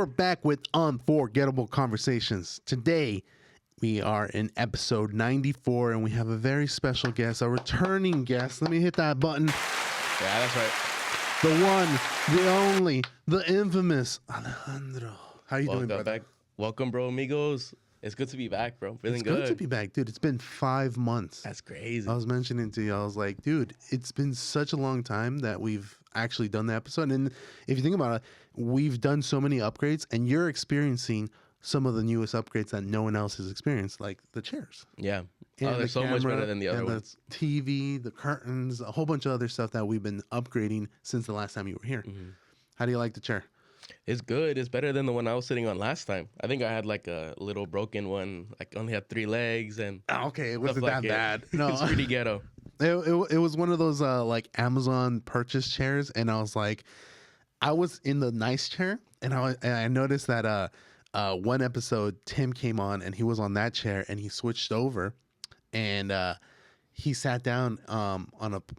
we're back with Unforgettable Conversations. Today, we are in episode 94, and we have a very special guest, a returning guest. Let me hit that button. Yeah, that's right. The one, the only, the infamous Alejandro. How you doing, brother? Back. Welcome, bro, amigos. It's good to be back, bro. Feeling good to be back, dude. It's been 5 months. That's crazy. I was mentioning to you, I was like, dude, it's been such a long time that we've actually done the episode. And if you think about it, we've done so many upgrades, and you're experiencing some of the newest upgrades that no one else has experienced, like the chairs. Yeah. And they're so much better than the other ones. The TV, the curtains, a whole bunch of other stuff that we've been upgrading since the last time you were here. Mm-hmm. How do you like the chair? It's good. It's better than the one I was sitting on last time. I think I had like a little broken one. Like only had 3 legs and. Okay, it wasn't that bad. No, it's pretty ghetto. It was one of those like Amazon purchase chairs, and I was like, I was in the nice chair, and I noticed that one episode Tim came on, and he was on that chair, and he switched over, and he sat down on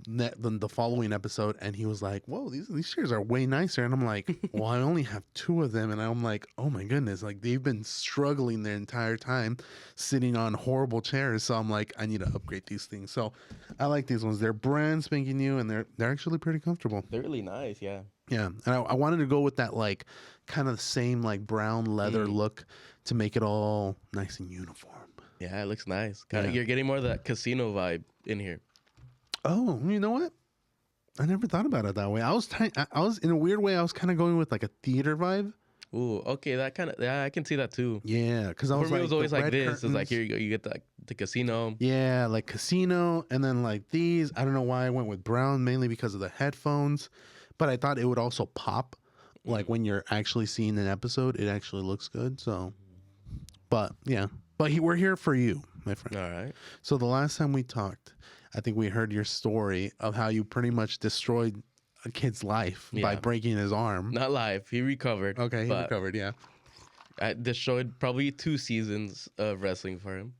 the following episode, and he was like, whoa, these chairs are way nicer. And I'm like, well, I only have 2 of them. And I'm like, oh my goodness, like they've been struggling the entire time sitting on horrible chairs. So I'm like, I need to upgrade these things. So I like these ones. They're brand spanking new, and they're actually pretty comfortable. They're really nice, yeah. Yeah. And I wanted to go with that like kind of the same like brown leather look to make it all nice and uniform. Yeah, it looks nice. You're getting more of that casino vibe in here. Oh, you know what? I never thought about it that way. I was in a weird way. I was kind of going with like a theater vibe. Ooh, okay, that kind of I can see that too. Yeah, because I was for me, like, it was always like this. Curtains. It's like here you go, you get the casino. Yeah, like casino, and then like these. I don't know why I went with brown, mainly because of the headphones, but I thought it would also pop. Like when you're actually seeing an episode, it actually looks good. So, but yeah. But we're here for you, my friend. All right. So the last time we talked, I think we heard your story of how you pretty much destroyed a kid's life by breaking his arm. Not live. He recovered. Okay, he recovered, yeah. I destroyed probably 2 seasons of wrestling for him.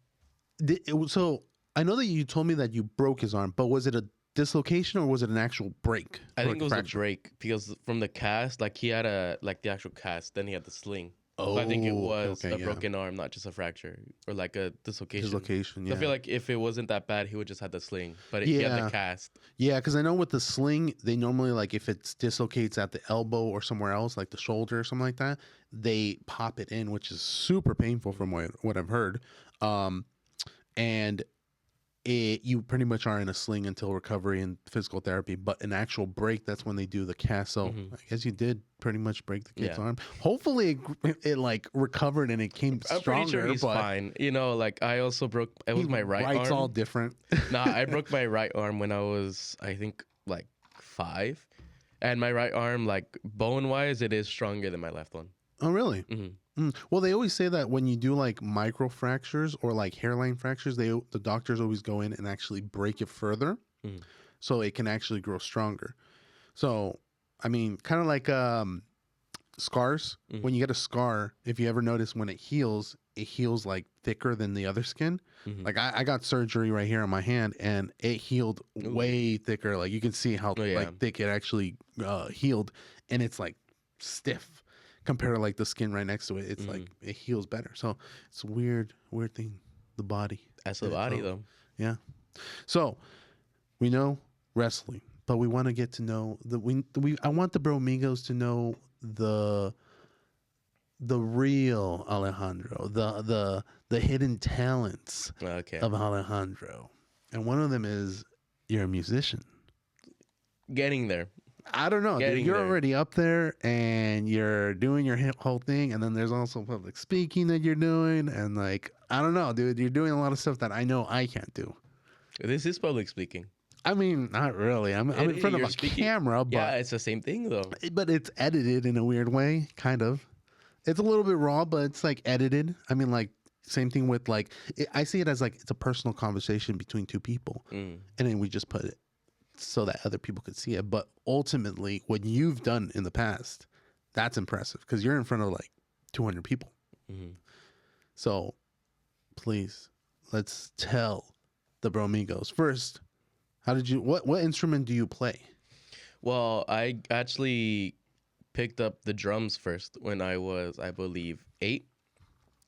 So I know that you told me that you broke his arm, but was it a dislocation or was it an actual break? I think it was a break because from the cast, like he had the actual cast, then he had the sling. Oh, so I think it was a broken arm, not just a fracture or like a dislocation. Yeah. So I feel like if it wasn't that bad, he would just have the sling, but he had the cast. Yeah, because I know with the sling, they normally like if it dislocates at the elbow or somewhere else, like the shoulder or something like that, they pop it in, which is super painful from what I've heard. And you pretty much are in a sling until recovery and physical therapy, but an actual break, that's when they do the cast. So I guess you did pretty much break the kid's arm. Hopefully it like recovered and it came stronger. I'm pretty sure he's fine. You know, like I also broke, it was my right arm. Right's all different. Nah, I broke my right arm when I was, I think like 5. And my right arm, like bone wise, it is stronger than my left one. Oh, really? Mm-hmm. Well, they always say that when you do like micro fractures or like hairline fractures, the doctors always go in and actually break it further so it can actually grow stronger. So, I mean, kind of like scars. When you get a scar, if you ever notice when it heals like thicker than the other skin. Like I got surgery right here on my hand and it healed way thicker. Like you can see how like thick it actually healed, and it's like stiff. Compared to like the skin right next to it, it's like it heals better. So it's a weird thing. The body. That's the body, though. Yeah. So we know wrestling, but we want to get to know I want the Bromigos to know the real Alejandro, the hidden talents of Alejandro, and one of them is you're a musician. Getting there. I don't know. Dude, you're already up there and you're doing your whole thing. And then there's also public speaking that you're doing. And like, I don't know, dude, you're doing a lot of stuff that I know I can't do. This is public speaking. I mean, not really. I'm in front of a camera. But, yeah, it's the same thing though. But it's edited in a weird way, kind of. It's a little bit raw, but it's like edited. I mean, like, same thing with like, I see it as like, it's a personal conversation between 2 people. And then we just put it so that other people could see it. But ultimately, what you've done in the past, that's impressive because you're in front of like 200 people. So please, let's tell the Bromigos. First, what instrument do you play? Well, I actually picked up the drums first when I was, I believe, 8.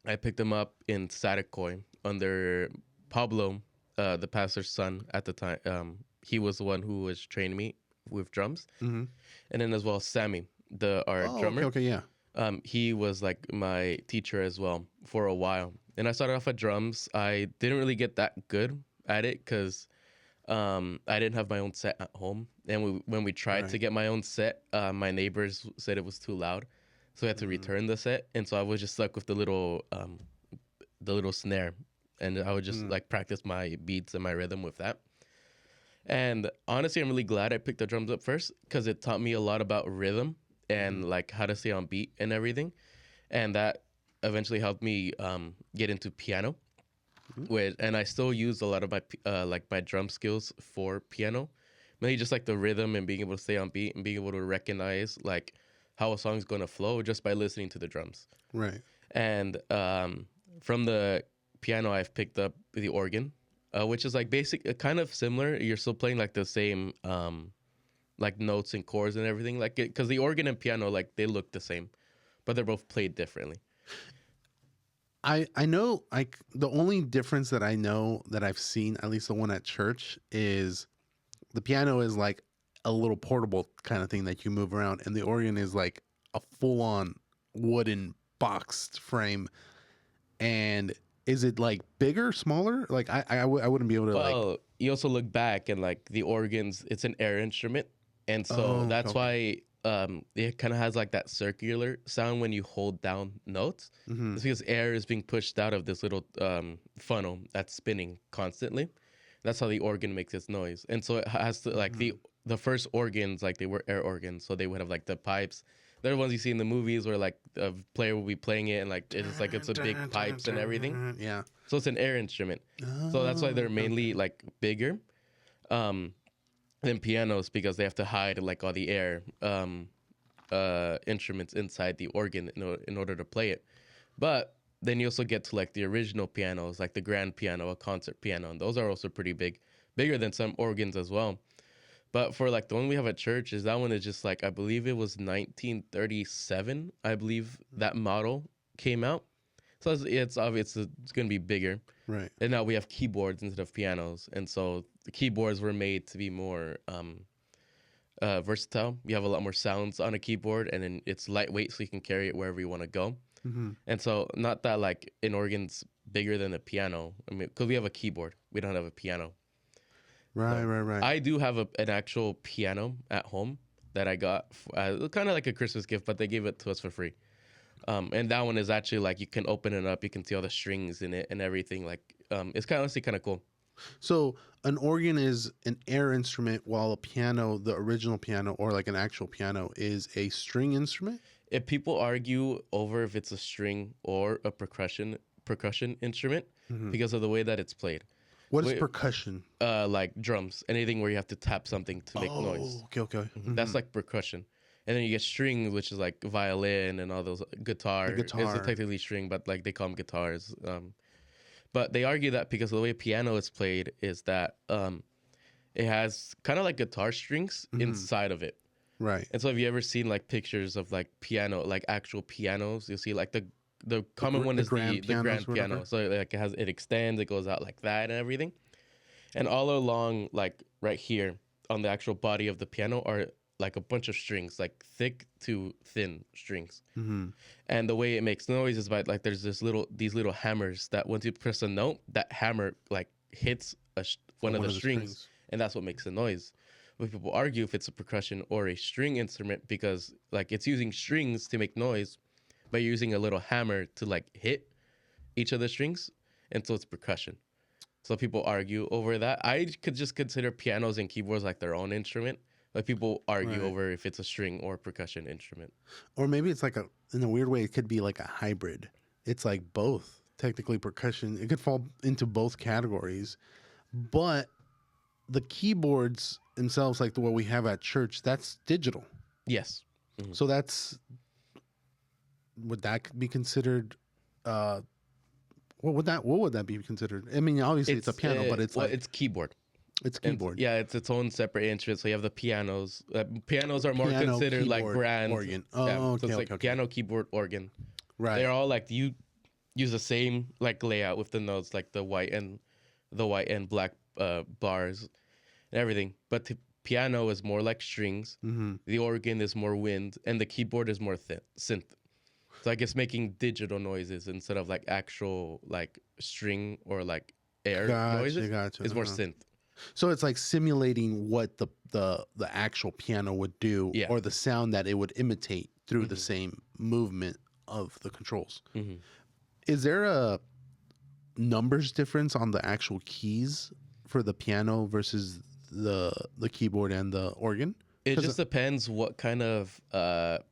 I picked them up in Saticoy under Pablo, the pastor's son at the time. He was the one who was training me with drums, Mm-hmm. and then as well Sammy, our Oh, drummer. okay, yeah. He was like my teacher as well for a while. And I started off at drums. I didn't really get that good at it because I didn't have my own set at home. And when we tried to Right. get my own set, my neighbors said it was too loud, so we had to return the set. And so I was just stuck with the little snare, and I would just Mm. like practice my beats and my rhythm with that. And honestly, I'm really glad I picked the drums up first because it taught me a lot about rhythm and like how to stay on beat and everything. And that eventually helped me get into piano. And I still use a lot of my like my drum skills for piano, mainly just like the rhythm and being able to stay on beat and being able to recognize like how a song's going to flow just by listening to the drums. Right. And from the piano, I've picked up the organ, which is like kind of similar. You're still playing like the same like notes and chords and everything, like because the organ and piano like they look the same, but they're both played differently. I know like the only difference that I know that I've seen, at least the one at church, is the piano is like a little portable kind of thing that you move around, and the organ is like a full on wooden boxed frame. And is it like bigger, smaller? Like I wouldn't be able to like. Well, you also look back and like the organs, it's an air instrument, and so Oh, that's okay. why it kind of has like that circular sound when you hold down notes. Mm-hmm. It's because air is being pushed out of this little funnel that's spinning constantly. That's how the organ makes its noise, and so it has to like the first organs like they were air organs, so they would have like the pipes. They're the ones you see in the movies where like a player will be playing it and like it's a big pipes and everything. Yeah. So it's an air instrument. So that's why Oh, they're okay, mainly okay. like bigger than pianos because they have to hide like all the air instruments inside the organ in order to play it. But then you also get to like the original pianos, like the grand piano, a concert piano, and those are also pretty big, bigger than some organs as well. But for like the one we have at church, is that one is just like I believe it was 1937. I believe that model came out, so it's obvious it's gonna be bigger. Right. And now we have keyboards instead of pianos, and so the keyboards were made to be more versatile. You have a lot more sounds on a keyboard, and then it's lightweight, so you can carry it wherever you want to go. Mm-hmm. And so, not that like an organ's bigger than a piano. I mean, because we have a keyboard, we don't have a piano. Right, So right, right. I do have an actual piano at home that I got kind of like a Christmas gift, but they gave it to us for free. And that one is actually like you can open it up, you can see all the strings in it and everything. Like, it's honestly kind of cool. So an organ is an air instrument, while a piano, the original piano or like an actual piano, is a string instrument. If people argue over if it's a string or a percussion instrument Mm-hmm. because of the way that it's played, What is percussion? like drums, anything where you have to tap something to make noise, Oh, okay, okay. that's like percussion. And then you get strings, which is like violin and all those guitar. The It's guitar. technically string, but like they call them guitars. But they argue that because of the way piano is played, is that it has kind of like guitar strings inside of it. Right. And so, have you ever seen like pictures of like piano, like actual pianos? You'll see like the common one the is grand the pianos, grand whatever. piano. So like it extends, it goes out like that and everything. And all along, like right here on the actual body of the piano are like a bunch of strings, like thick to thin strings. Mm-hmm. And the way it makes noise is by like there's these little hammers that once you press a note, that hammer like hits one of the strings, and that's what makes the noise. But people argue if it's a percussion or a string instrument because like it's using strings to make noise, but you're using a little hammer to like hit each of the strings, and so it's percussion. So people argue over that. I could just consider pianos and keyboards like their own instrument, but people argue Right. over if it's a string or a percussion instrument. Or maybe it's like in a weird way, it could be like a hybrid. It's like both. Technically, percussion. It could fall into both categories, but the keyboards themselves, like the what we have at church, that's digital. Yes. So would that be considered? What would that be considered? I mean, obviously it's a piano, but it's like it's keyboard. It's keyboard. Yeah, it's its own separate instrument. So you have the pianos. Pianos are more considered like grand organ. Oh, yeah, okay, so it's like okay. piano, keyboard, organ. Right. They're all like you use the same like layout with the notes, like the white and black bars and everything. But the piano is more like strings. Mm-hmm. The organ is more wind, and the keyboard is more synth. So I guess making digital noises instead of like actual like string or like air noises is more synth. So it's like simulating what the actual piano would do, or the sound that it would imitate through the same movement of the controls. Mm-hmm. Is there a numbers difference on the actual keys for the piano versus the keyboard and the organ? It just depends what kind of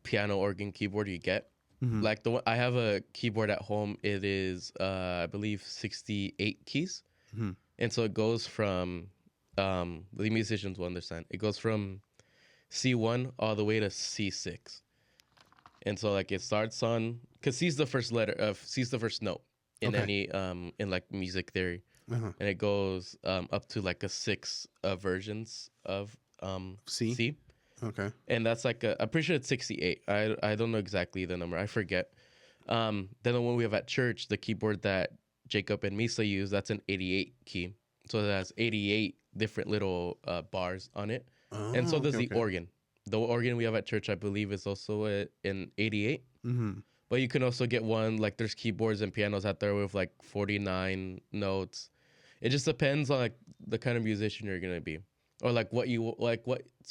piano, organ, keyboard you get. Mm-hmm. Like the one I have a keyboard at home. It is I believe 68 keys, mm-hmm. and so it goes from the musicians will understand. It goes from C1 all the way to C6, and so like it starts on because C's the first letter of C's the first note in any in like music theory, and it goes up to like a 6 versions of C. Okay. And that's like I'm pretty sure it's 68. I don't know exactly the number. I forget. Then the one we have at church, the keyboard that Jacob and Misa use, that's an 88 key. So it has 88 different little bars on it. And so does the organ. The organ we have at church, I believe, is also an 88. Mm-hmm. But you can also get one, like there's keyboards and pianos out there with like 49 notes. It just depends on like the kind of musician you're going to be. Or like what's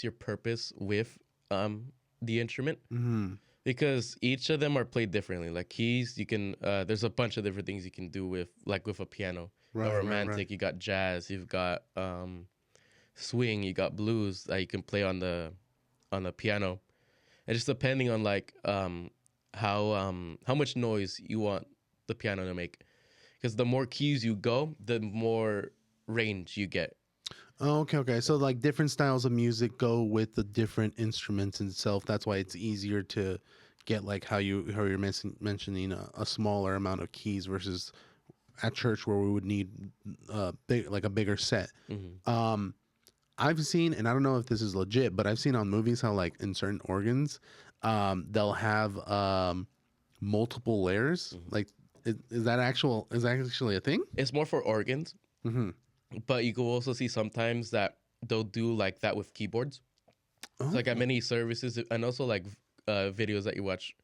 your purpose with the instrument? Mm-hmm. Because each of them are played differently. Like keys, you can there's a bunch of different things you can do with a piano. Right, romantic, you got jazz, you've got swing, you got blues that you can play on the piano. And just depending on like how much noise you want the piano to make. Because the more keys you go, the more range you get. Oh, okay. So like different styles of music go with the different instruments itself. That's why it's easier to get like how you're mentioning a smaller amount of keys versus at church where we would need a bigger set. Mm-hmm. I've seen, and I don't know if this is legit, but I've seen on movies how like in certain organs, they'll have multiple layers. Mm-hmm. Like, is that actually a thing? It's more for organs. Mm-hmm. But you can also see sometimes that they'll do like that with keyboards. Oh. So like at many services and also like videos that you watch.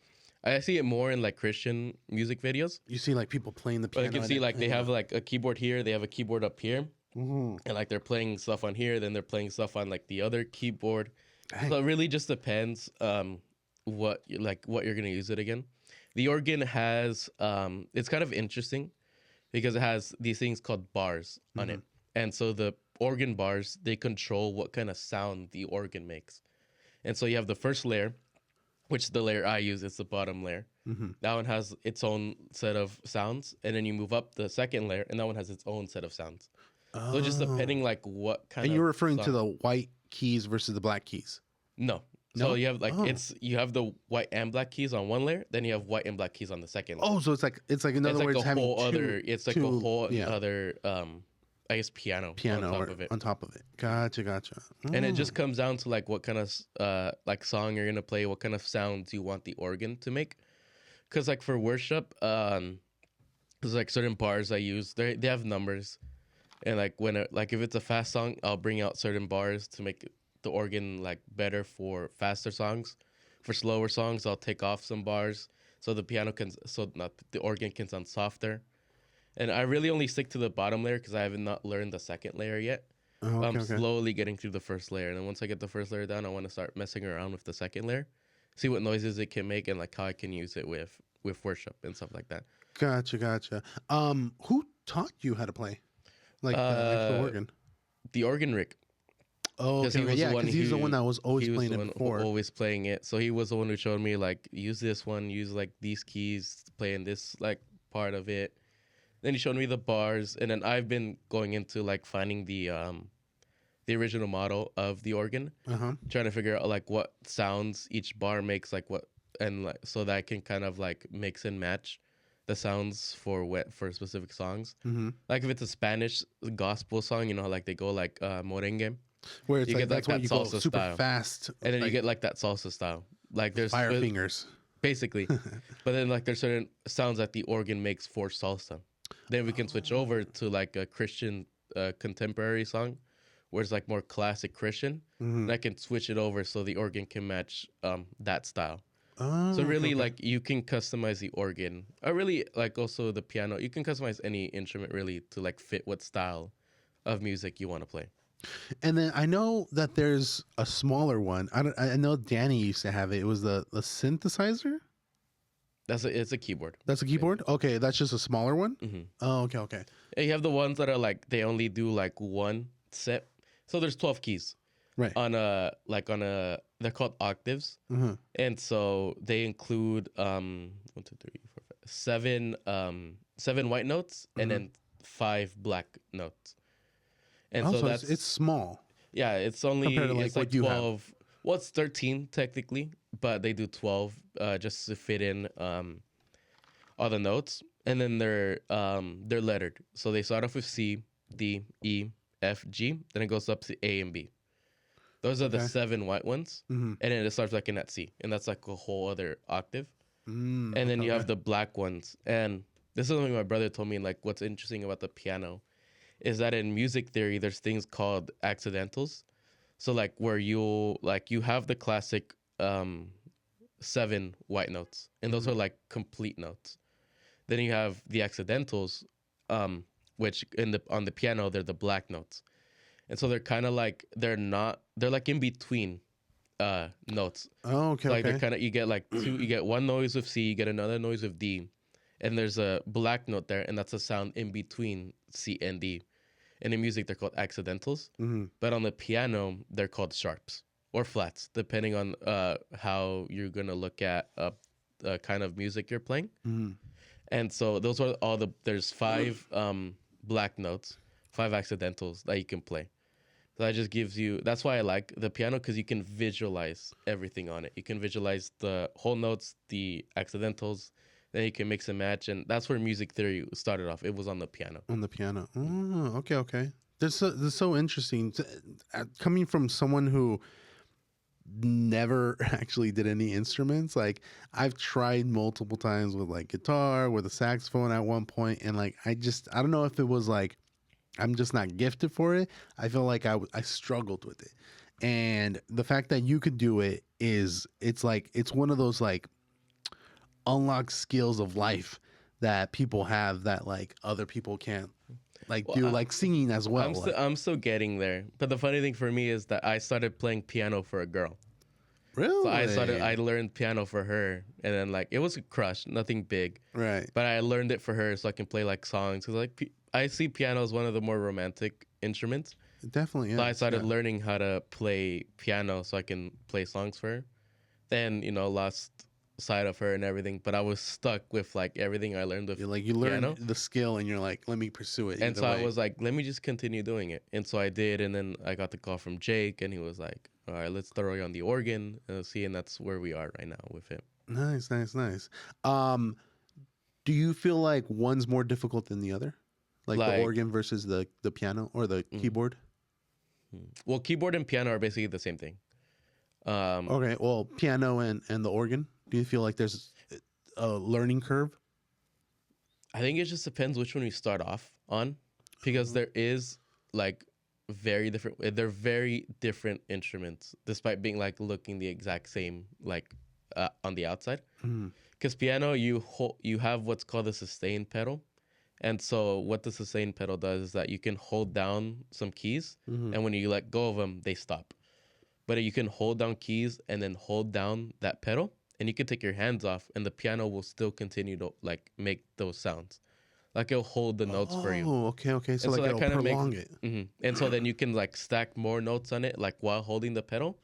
I see it more in like Christian music videos. You see like people playing the piano. But you can see like they have like a keyboard here, they have a keyboard up here. Mm-hmm. And like they're playing stuff on here, then they're playing stuff on like the other keyboard. Dang. So it really just depends what you're going to use it again. The organ has it's kind of interesting because it has these things called bars on it. And so the organ bars, they control what kind of sound the organ makes. And so you have the first layer, which is the layer I use. It's the bottom layer. Mm-hmm. That one has its own set of sounds. And then you move up the second layer, and that one has its own set of sounds. Oh. So just depending like what kind of... And you're referring to the white keys versus the black keys? No. So you have like you have the white and black keys on one layer, then you have white and black keys on the second layer. Oh, so it's like in other words having it's like a whole other I guess piano on top of it. Gotcha. Oh. And it just comes down to like what kind of like song you're gonna play, what kind of sounds you want the organ to make. Because like for worship, there's like certain bars I use. They have numbers, and like if it's a fast song, I'll bring out certain bars to make the organ like better for faster songs. For slower songs, I'll take off some bars so the organ can sound softer. And I really only stick to the bottom layer because I have not learned the second layer yet. I'm slowly getting through the first layer. And then once I get the first layer down, I want to start messing around with the second layer. See what noises it can make and like how I can use it with worship and stuff like that. Gotcha. Who taught you how to play? Like the organ? The organ Rick. Oh, because he's the one that was always playing it before. Always playing it. So he was the one who showed me like, use this one, use like these keys, play in this like part of it. Then he showed me the bars, and then I've been going into like finding the original model of the organ, trying to figure out like what sounds each bar makes, like what, and like so that I can kind of like mix and match the sounds for specific songs. Mm-hmm. Like if it's a Spanish gospel song, you know, like they go like merengue, Where it's you like get that's like when that you go salsa super style, fast, and then you like get like that salsa style. Like there's fire fingers. basically, but then like there's certain sounds that the organ makes for salsa. Then we can switch over to like a Christian contemporary song, where it's like more classic Christian, Mm-hmm. and I can switch it over so the organ can match that style. Oh, So really, okay. like you can customize the organ, or really like also the piano. You can customize any instrument really to like fit what style of music you want to play. And then I know that there's a smaller one. I know Danny used to have it. It was the synthesizer. It's a keyboard. That's a keyboard. Okay, that's just a smaller one. Mm-hmm. Oh, okay, okay. And you have the ones that are like they only do like one set. So there's 12 keys Right. on a they're called octaves, Mm-hmm. and so they include 1, 2, 3, 4, 5, 7 white notes and then 5 black notes. And so Also, that's it's small yeah, it's only compared to like it's like what you have. 12. Well, it's 13 technically, but they do 12 just to fit in all the notes, and then they're lettered. So they start off with C, D, E, F, G, then it goes up to A and B. Those are the Okay. 7 white ones, Mm-hmm. and then it starts like in that C, and that's like a whole other octave. And then Okay, you have okay. the black ones, and this is something my brother told me. Like, what's interesting about the piano is that in music theory, there's things called accidentals. So like where you have the classic 7 white notes, and those are like complete notes. Then you have the accidentals, which on the piano they're the black notes, and so they're kind of like they're like in between notes. Oh, okay, So like okay. they're kind of you get like two, you get one noise with C, you get another noise with D, and there's a black note there, and that's a sound in between C and D. And in music they're called accidentals, but on the piano they're called sharps or flats, depending on how you're gonna look at kind of music you're playing. And so those are there's 5 black notes, 5 accidentals that you can play. So that just gives you, that's why I like the piano, because you can visualize everything on it. You can visualize the whole notes, the accidentals, then you can mix and match. And that's where music theory started off. It was on the piano. On the piano. Oh, okay, okay. This is so interesting. Coming from someone who never actually did any instruments, like I've tried multiple times with like guitar, with a saxophone at one point, and like I don't know if it was like I'm just not gifted for it. I feel like I struggled with it, and the fact that you could do it it's like it's one of those like unlocked skills of life that people have that like other people can't like do, like singing as well. I'm still getting there. But the funny thing for me is that I started playing piano for a girl. Really? So I learned piano for her, and then like it was a crush, nothing big, Right. but I learned it for her so I can play like songs. Cause like I see piano as one of the more romantic instruments. It definitely is. So I started yeah. learning how to play piano so I can play songs for her. Then lost sight of her and everything, but I was stuck with like everything I learned with You learned piano. the skill and you're like, let me pursue it. And either so I way. was like, let me just continue doing it. And so I did. And then I got the call from Jake, and he was like, all right, let's throw you on the organ. See, and that's where we are right now with him. Nice, nice, nice. Do you feel like one's more difficult than the other? Like the organ versus the piano or the keyboard? Well, keyboard and piano are basically the same thing. Okay, well, piano and the organ. Do you feel like there's a learning curve? I think it just depends which one you start off on, because there is like they're very different instruments, despite being like looking the exact same like on the outside. Because piano, you have what's called a sustain pedal, and so what the sustain pedal does is that you can hold down some keys, and when you let go of them, they stop. But you can hold down keys and then hold down that pedal, and you can take your hands off, and the piano will still continue to like make those sounds. Like it'll hold the notes for you. Oh, okay, okay. So And like that it'll kinda prolong it. And so then you can like stack more notes on it, like while holding the pedal,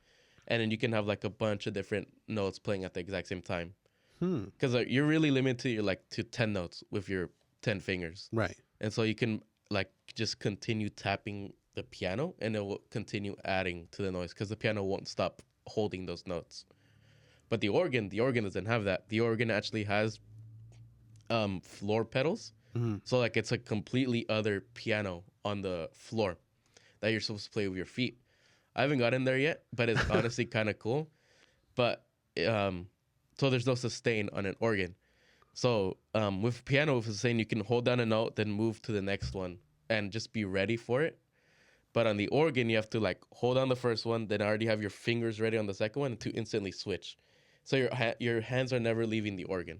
and then you can have like a bunch of different notes playing at the exact same time. Because you're really limited to 10 notes with your 10 fingers. Right. And so you can like just continue tapping the piano, and it will continue adding to the noise because the piano won't stop holding those notes. But the organ doesn't have that. The organ actually has floor pedals. So like it's a completely other piano on the floor that you're supposed to play with your feet. I haven't gotten there yet, but it's honestly kind of cool. But so there's no sustain on an organ. So with piano, with sustain, you can hold down a note, then move to the next one, and just be ready for it. But on the organ, you have to like hold on the first one, then already have your fingers ready on the second one to instantly switch. So your hands are never leaving the organ.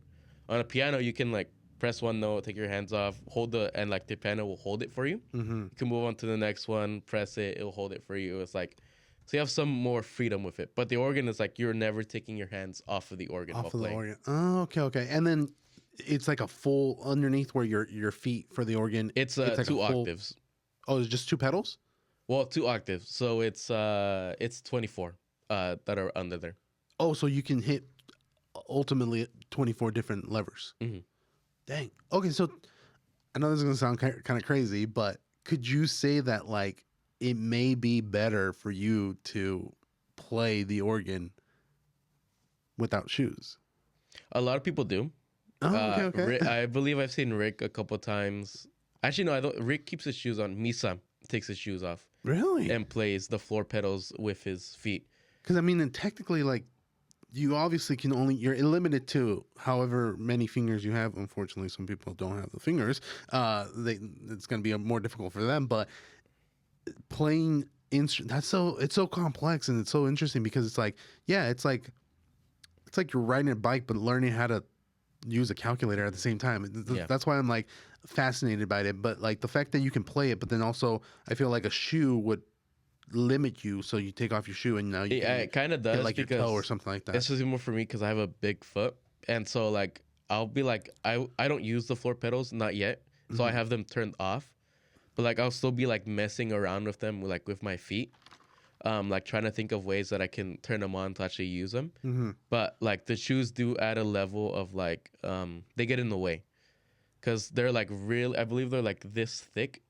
On a piano, you can like press one note, take your hands off, and like the piano will hold it for you. You can move on to the next one, press it, it'll hold it for you. It's like, so you have some more freedom with it. But the organ is like you're never taking your hands off of the organ while playing. Organ. Oh, okay. And then it's like a full underneath where your feet for the organ. It's like 2 octaves. Oh, it's just 2 pedals? Well, 2 octaves. So it's 24 that are under there. Oh, so you can hit ultimately 24 different levers. Dang. Okay, so I know this is going to sound kind of crazy, but could you say that like it may be better for you to play the organ without shoes? A lot of people do. Oh, okay. I believe I've seen Rick a couple times. Actually, no, I don't. Rick keeps his shoes on. Misa takes his shoes off. Really? And plays the floor pedals with his feet. Because I mean, and technically, like, you obviously you're limited to however many fingers you have. Unfortunately, some people don't have the fingers. It's going to be more difficult for them. But playing it's so complex and it's so interesting because it's like, yeah, it's like you're riding a bike but learning how to use a calculator at the same time. That's why I'm like fascinated by it. But like the fact that you can play it, but then also I feel like a shoe would limit you, so you take off your shoe and now it kind of does, like your toe or something like that. This is more for me because I have a big foot, and so like I'll be like I don't use the floor pedals, not yet, so I have them turned off, but like I'll still be like messing around with them like with my feet, like trying to think of ways that I can turn them on to actually use them. But like the shoes do add a level of like they get in the way because they're like really, I believe they're like this thick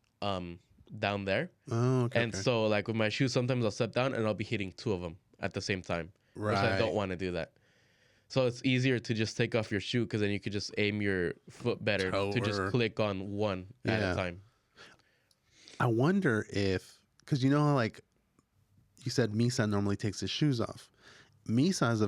down there. Oh, okay. And so like with my shoes, sometimes I'll step down and I'll be hitting 2 of them at the same time. Right. Which I don't want to do that. So it's easier to just take off your shoe because then you could just aim your foot better to just click on one at a time. I wonder if, because you know how like you said Misa normally takes his shoes off. Misa is a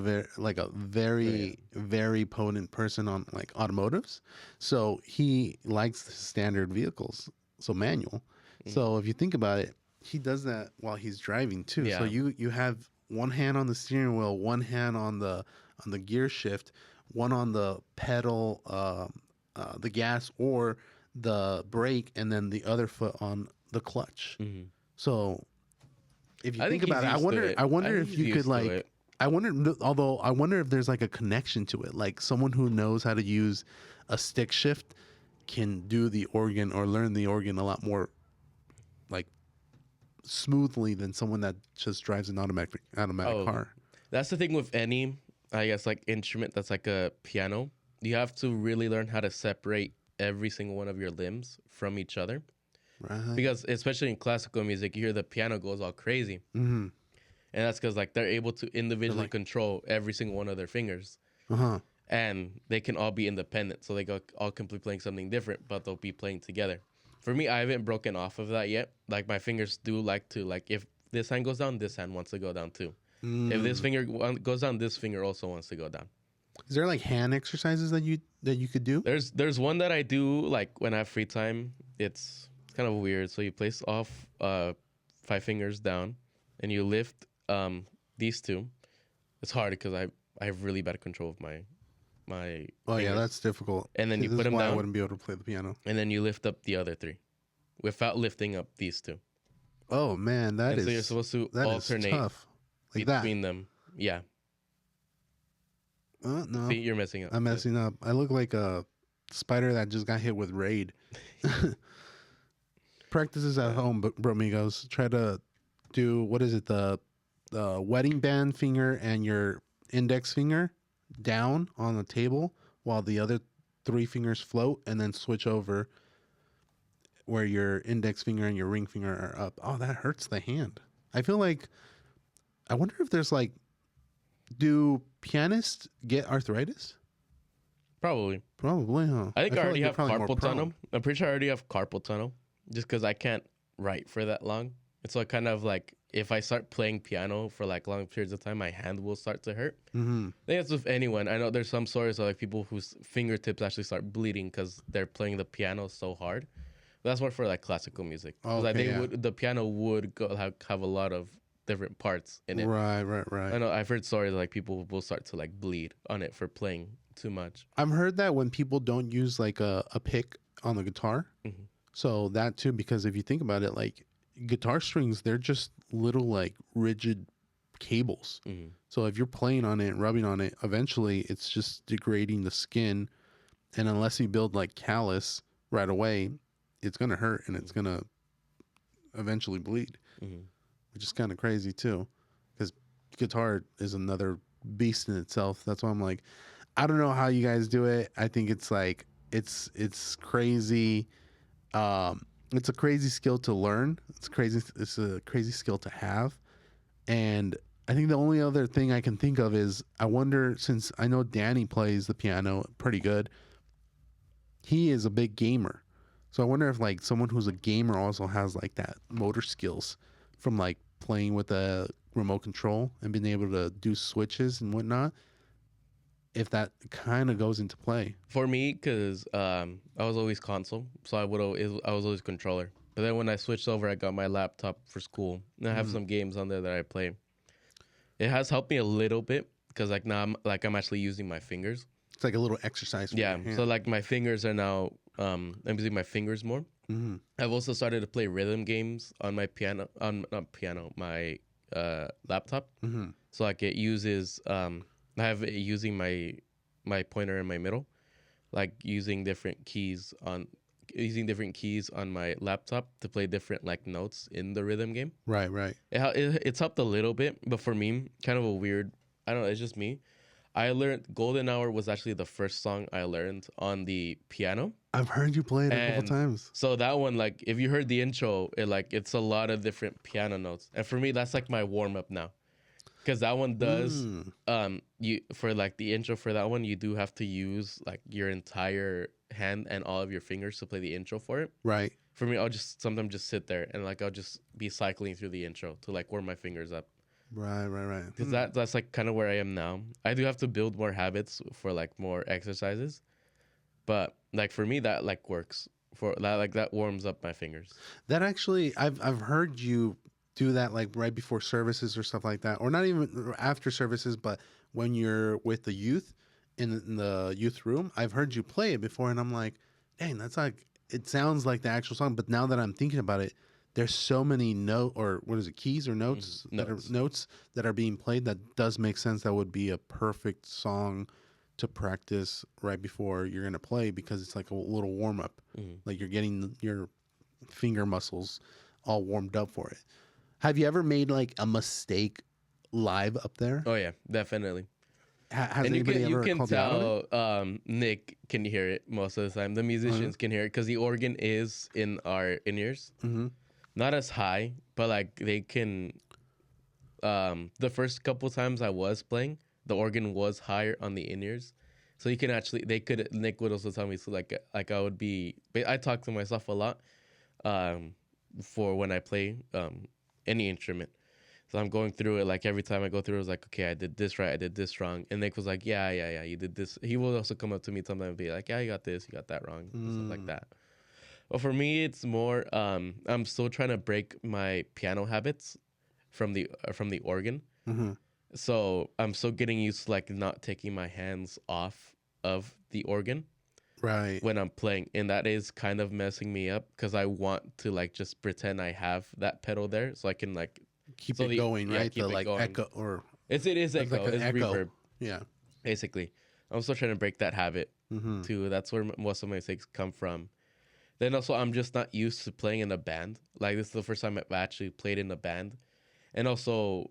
very potent person on like automotives. So he likes the standard vehicles, so manual. So if you think about it, he does that while he's driving too. Yeah. So you have one hand on the steering wheel, one hand on the gear shift, one on the pedal, the gas or the brake, and then the other foot on the clutch. So if you think about it, I wonder if you could like, I wonder if there's like a connection to it, like someone who knows how to use a stick shift can do the organ or learn the organ a lot more like smoothly than someone that just drives an automatic car. That's the thing with any, I guess, like instrument that's like a piano. You have to really learn how to separate every single one of your limbs from each other. Right. Because especially in classical music, you hear the piano goes all crazy. And that's because like they're able to individually control every single one of their fingers. And they can all be independent. So they go all completely playing something different, but they'll be playing together. For me, I haven't broken off of that yet. Like my fingers do like to, like if this hand goes down, this hand wants to go down too. If this finger goes down, this finger also wants to go down. Is there like hand exercises that you could do? There's one that I do like when I have free time. It's kind of weird. So you place off 5 fingers down and you lift these 2. It's hard because I have really bad control of my fingers. Yeah, that's difficult. And then you put them down. I wouldn't be able to play the piano. And then you lift up the other 3 without lifting up these 2. Oh man, so you're supposed to alternate tough. Like between them. Yeah. No. See, you're messing up. I'm messing up. I look like a spider that just got hit with raid. Practices at home, bromigos. Try to do, what is it, the wedding band finger and your index finger down on the table while the other 3 fingers float, and then switch over where your index finger and your ring finger are up. Oh, that hurts the hand. I feel like, I wonder if there's like, do pianists get arthritis? Probably. Probably, huh? I think I feel already you're have probably more carpal prone. tunnel. I'm pretty sure I already have carpal tunnel, just because I can't write for that long. And so I kind of like, if I start playing piano for like long periods of time, my hand will start to hurt. Mm-hmm. I think it's with anyone. I know there's some stories of like people whose fingertips actually start bleeding because they're playing the piano so hard. But that's more for like classical music. Oh, Because okay, the piano would have a lot of different parts in it. Right. I know I've heard stories like people will start to like bleed on it for playing too much. I've heard that when people don't use like a pick on the guitar. Mm-hmm. So that too, because if you think about it, like guitar strings, they're just little like rigid cables. Mm-hmm. So if you're playing on it and rubbing on it, eventually it's just degrading the skin. And unless you build like callus right away, it's gonna hurt and it's gonna eventually bleed, which is kind of crazy too, because guitar is another beast in itself. That's why I'm like, I don't know how you guys do it. I think it's like it's crazy. It's a crazy skill to learn. It's a crazy skill to have. And I think the only other thing I can think of is I wonder, since I know Danny plays the piano pretty good, he is a big gamer. So I wonder if like someone who's a gamer also has like that motor skills from like playing with a remote control and being able to do switches and whatnot. If that kind of goes into play. For me, because I was always console, so I was always controller. But then when I switched over, I got my laptop for school, and I have some games on there that I play. It has helped me a little bit because like now I'm actually using my fingers. It's like a little exercise. For Yeah, so like my fingers are now I'm using my fingers more. Mm-hmm. I've also started to play rhythm games on my piano, my laptop. Mm-hmm. So like it uses I have it using my pointer and my middle, like using different keys on my laptop to play different like notes in the rhythm game. Right. It's helped a little bit, but for me, kind of a weird. I don't know. It's just me. I learned Golden Hour was actually the first song I learned on the piano. I've heard you play it a couple times. So that one, like, if you heard the intro, it's a lot of different piano notes, and for me, that's like my warm up now, because that one does you for like the intro for that one, you do have to use like your entire hand and all of your fingers to play the intro for it. Right. For me, I'll just sometimes just sit there and like I'll just be cycling through the intro to like warm my fingers up. Right. Because that's like kind of where I am now. I do have to build more habits for like more exercises, but like for me that like works for that, like that warms up my fingers. That actually, I've heard you do that like right before services or stuff like that, or not even after services, but when you're with the youth in the youth room. I've heard you play it before, and I'm like, dang, that's like, it sounds like the actual song. But now that I'm thinking about it, there's so many keys or notes that are being played that does make sense. That would be a perfect song to practice right before you're gonna play, because it's like a little warm up. Like you're getting your finger muscles all warmed up for it. Have you ever made like a mistake live up there? Oh yeah, definitely. Has And anybody you ever can called you out on it? tell Nick can hear it most of the time. The musicians can hear it because the organ is in our in-ears. Mm-hmm. Not as high, but like they can. The first couple times I was playing, the organ was higher on the in-ears, so you can actually. Nick would also tell me, so like I would be. I talk to myself a lot, for when I play any instrument. So I'm going through it, like every time I go through, I was like, okay, I did this right, I did this wrong. And Nick was like, yeah, you did this. He will also come up to me sometimes and be like, yeah, you got this, you got that wrong, stuff like that. But for me, it's more, I'm still trying to break my piano habits from the organ. Mm-hmm. So I'm still getting used to like not taking my hands off of the organ Right. when I'm playing, and that is kind of messing me up because I want to like just pretend I have that pedal there so I can like keep it going, right? keep The it like going. echo, or it is echo, like an it's echo. reverb. Yeah. Basically, I'm still trying to break that habit too. That's where most of my mistakes come from. Then also, I'm just not used to playing in a band. Like this is the first time I've actually played in a band, and also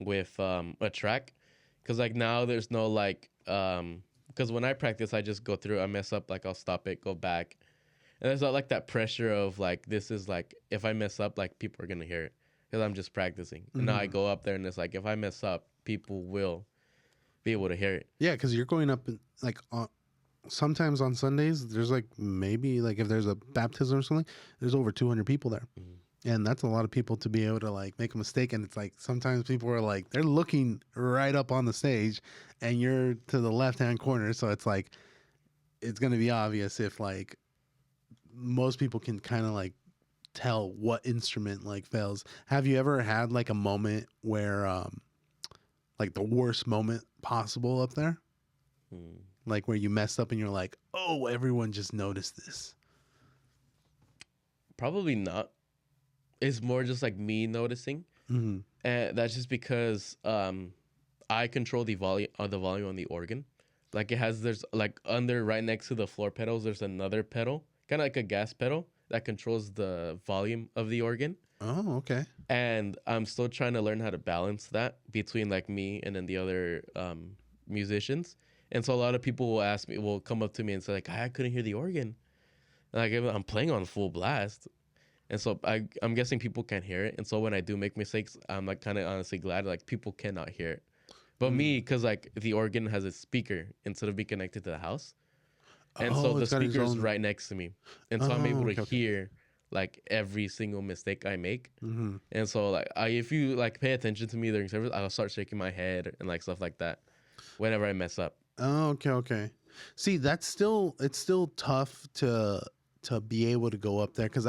with a track, because like now there's no like because when I practice, I just go through. I mess up, like I'll stop it, go back, and there's not like that pressure of like this is like if I mess up, like people are gonna hear it because I'm just practicing. And now I go up there and it's like if I mess up, people will be able to hear it. Yeah, because you're going up like sometimes on Sundays. There's like maybe like if there's a baptism or something, there's over 200 people there. And that's a lot of people to be able to like make a mistake. And it's like sometimes people are like they're looking right up on the stage, and you're to the left hand corner, so it's like it's gonna be obvious if like most people can kind of like tell what instrument like fails. Have you ever had like a moment where like the worst moment possible up there? Like where you messed up and you're like, oh, everyone just noticed this. Probably not. It's more just like me noticing, and that's just because I control the volume on the organ. Like there's like under right next to the floor pedals, there's another pedal, kind of like a gas pedal that controls the volume of the organ. Oh, okay. And I'm still trying to learn how to balance that between like me and then the other musicians. And so a lot of people will come up to me and say like, I couldn't hear the organ. And like I'm playing on full blast. And so I'm guessing people can't hear it. And so when I do make mistakes, I'm like kind of honestly glad like people cannot hear it. But me, because like the organ has a speaker instead of being connected to the house. And so the speaker is right next to me. And so I'm able to hear like every single mistake I make. And so like if you like pay attention to me during service, I'll start shaking my head and like stuff like that whenever I mess up. Oh, okay. See, it's still tough to be able to go up there because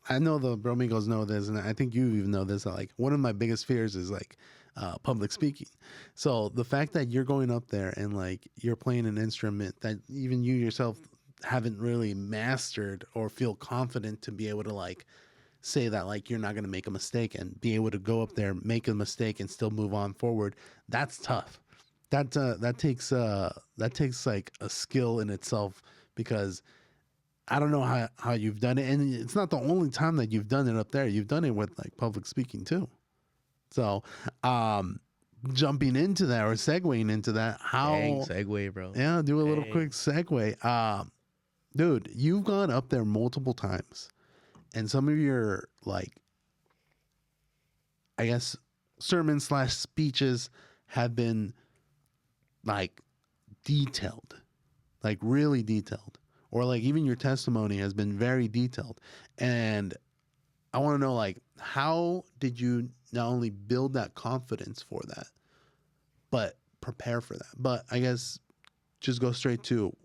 I know the Bromigos know this, and I think you even know this. Like one of my biggest fears is like public speaking. So the fact that you're going up there and like you're playing an instrument that even you yourself haven't really mastered or feel confident to be able to like say that like you're not going to make a mistake and be able to go up there, make a mistake, and still move on forward. That's tough. That takes like a skill in itself because I don't know how you've done it, and it's not the only time that you've done it up there. You've done it with like public speaking too. So, jumping into that or segueing into that, segue, bro? Yeah, do a little quick segue. Dude, you've gone up there multiple times, and some of your like, I guess, sermons / speeches have been like detailed, like really detailed. Or like even your testimony has been very detailed. And I want to know like how did you not only build that confidence for that, but prepare for that? But I guess just go straight to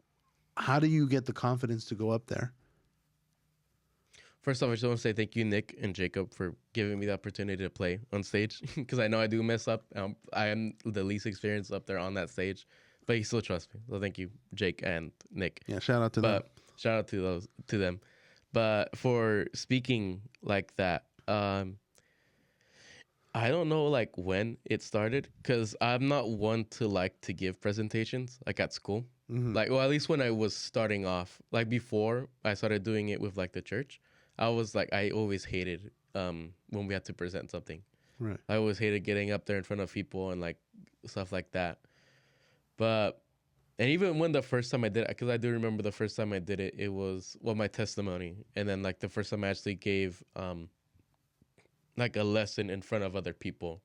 how do you get the confidence to go up there? First off, I just want to say thank you, Nick and Jacob, for giving me the opportunity to play on stage because I know I do mess up. I am the least experienced up there on that stage. But you still trust me. So thank you, Jake and Nick. Yeah, shout out to them. Shout out to them. But for speaking like that, I don't know like when it started because I'm not one to like to give presentations like at school. Like, well, at least when I was starting off, like before I started doing it with like the church, I was like, I always hated when we had to present something. Right. I always hated getting up there in front of people and like stuff like that. But, and even when the first time I did it, because I do remember the first time I did it, it was, well, my testimony. And then like the first time I actually gave like a lesson in front of other people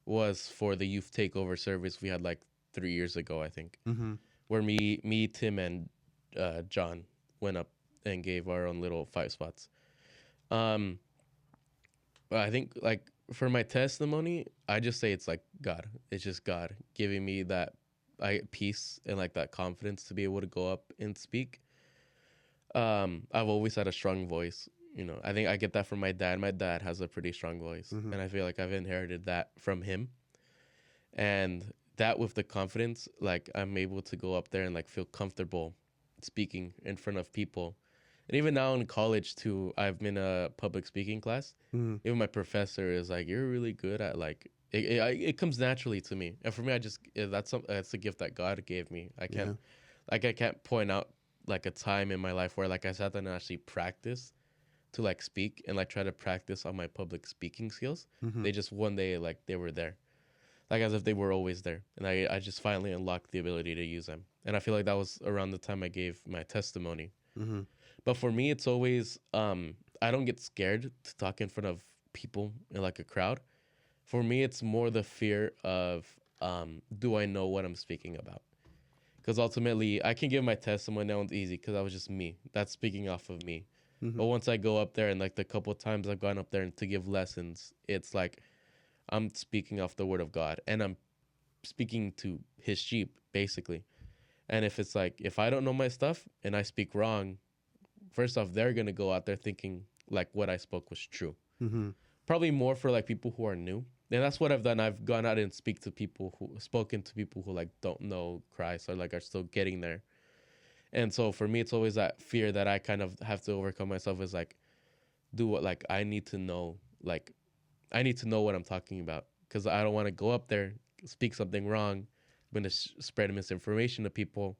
was for the youth takeover service we had like 3 years ago, I think, where me, Tim, and John went up and gave our own little 5 spots. But I think like for my testimony, I just say it's like God. It's just God giving me that peace and like that confidence to be able to go up and speak. I've always had a strong voice. You know, I think I get that from my dad. My dad has a pretty strong voice, and I feel like I've inherited that from him. And that with the confidence, like I'm able to go up there and like feel comfortable speaking in front of people. And even now in college too, I've been a public speaking class. Even my professor is like, "You're really good at like." It comes naturally to me, and for me, that's a gift that God gave me. I can't point out like a time in my life where like I sat down and actually practice to like speak and like try to practice on my public speaking skills. They just one day like they were there, like as if they were always there, and I just finally unlocked the ability to use them. And I feel like that was around the time I gave my testimony. But for me, it's always I don't get scared to talk in front of people in like a crowd. For me, it's more the fear of do I know what I'm speaking about? Because ultimately, I can give my testimony. That one's easy because that was just me. That's speaking off of me. Mm-hmm. But once I go up there and like the couple of times I've gone up there and to give lessons, it's like I'm speaking off the word of God and I'm speaking to his sheep basically. And if it's like if I don't know my stuff and I speak wrong, first off, they're gonna go out there thinking like what I spoke was true. Mm-hmm. Probably more for like people who are new. And that's what I've done. I've gone out and spoken to people who like don't know Christ or like are still getting there. And so for me, it's always that fear that I kind of have to overcome myself is like, do what like I need to know, like I need to know what I'm talking about because I don't want to go up there, speak something wrong. I'm going to spread misinformation to people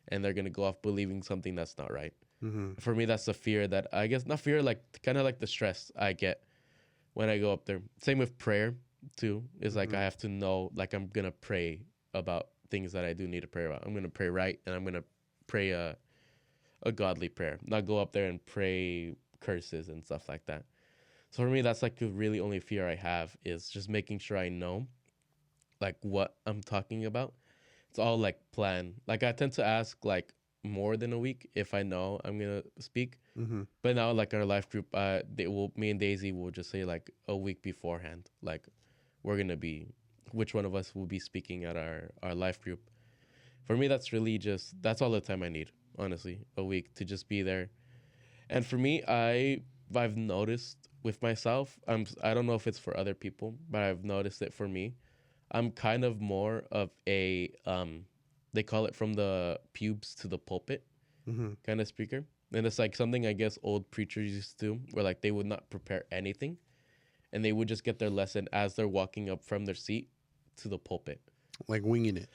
and they're going to go off believing something that's not right. Mm-hmm. For me, that's the fear that I guess not fear, like kind of like the stress I get when I go up there. Same with prayer too. Is like I have to know, like I'm gonna pray about things that I do need to pray about. I'm gonna pray right, and I'm gonna pray a godly prayer, not go up there and pray curses and stuff like that. So for me, that's like the really only fear I have is just making sure I know like what I'm talking about. It's all like planned. Like I tend to ask like more than a week if I know I'm gonna speak. Mm-hmm. But now, like our life group, me and Daisy will just say like a week beforehand, like we're gonna be, which one of us will be speaking at our life group. For me, that's really just that's all the time I need, honestly, a week to just be there. And for me, I've noticed with myself, I don't know if it's for other people, but I've noticed it for me. I'm kind of more of a they call it from the pubes to the pulpit Mm-hmm. kind of speaker. And it's like something I guess old preachers used to do, where like they would not prepare anything and they would just get their lesson as they're walking up from their seat to the pulpit. Like winging it.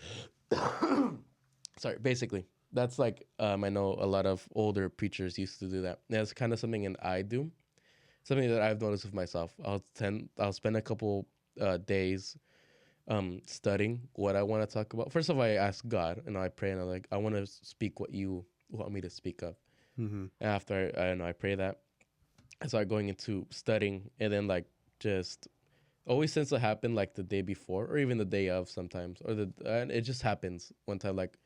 Sorry, basically. That's like I know a lot of older preachers used to do that. And that's kind of something that I do. Something that I've noticed with myself. I'll spend a couple days studying what I want to talk about. First of all, I ask God and I pray and I'm like, I want to speak what you want me to speak of. Mm-hmm. After I pray that, I start going into studying, and then like just always tends to happen like the day before or even the day of sometimes, or and it just happens one time like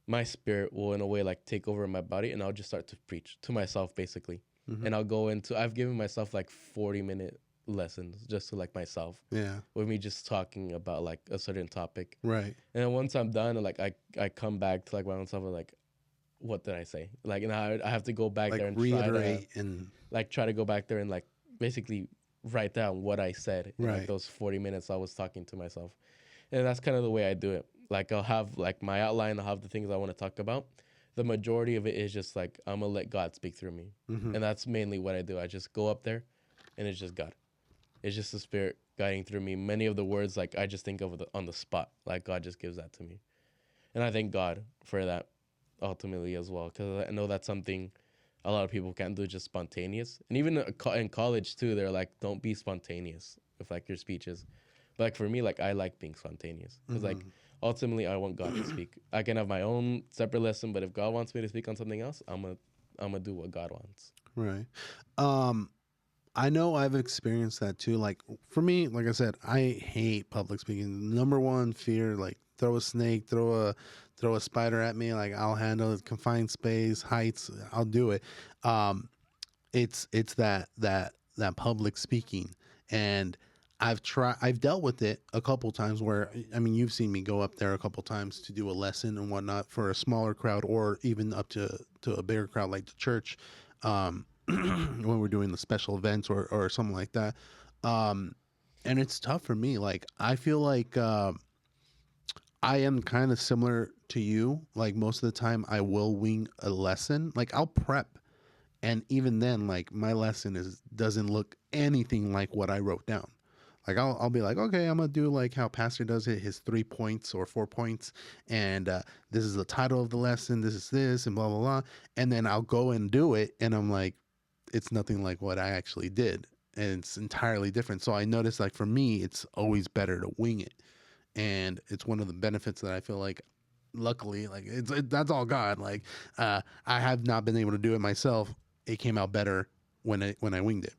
my spirit will in a way like take over my body, and I'll just start to preach to myself basically, Mm-hmm. and I'll go into I've given myself like 40-minute lessons just to like myself Yeah. with me just talking about like a certain topic, Right. and then once I'm done, like I come back to like my own self and like what did I say? Like, and I have to go back Like there and reiterate and try to go back there and like basically write down what I said in like right. those 40 minutes I was talking to myself. And that's kind of the way I do it. Like I'll have like my outline, I'll have the things I want to talk about. The majority of it is just like I'm gonna let God speak through me. Mm-hmm. And that's mainly what I do. I just go up there and it's just God. It's just the spirit guiding through me. Many of the words like I just think of on the spot. Like God just gives that to me. And I thank God for that ultimately as well, because I know that's something a lot of people can't do, just spontaneous. And even in college too, they're like, don't be spontaneous with like your speeches. But like for me, like I like being spontaneous because like ultimately I want God to speak. I can have my own separate lesson, but if God wants me to speak on something else, I'm gonna do what God wants. Right. I know I've experienced that too. Like for me, like I said, I hate public speaking. Number one fear, like throw a snake, throw a spider at me, like I'll handle it. Confined space, heights, I'll do it. It's that public speaking, and I've dealt with it a couple times where, I mean, you've seen me go up there a couple times to do a lesson and whatnot for a smaller crowd, or even up to a bigger crowd like the church. When we're doing the special events or something like that. And it's tough for me. Like, I feel like I am kind of similar to you. Like, most of the time, I will wing a lesson. Like, I'll prep. And even then, like, my lesson doesn't look anything like what I wrote down. Like, I'll be like, okay, I'm going to do like how Pastor does it, his 3 points or 4 points. And this is the title of the lesson. This is this and blah, blah, blah. And then I'll go and do it. And I'm like, it's nothing like what I actually did. And it's entirely different. So I noticed, like, for me, it's always better to wing it. And it's one of the benefits that I feel like, luckily, like, that's all God. Like, I have not been able to do it myself. It came out better when I winged it.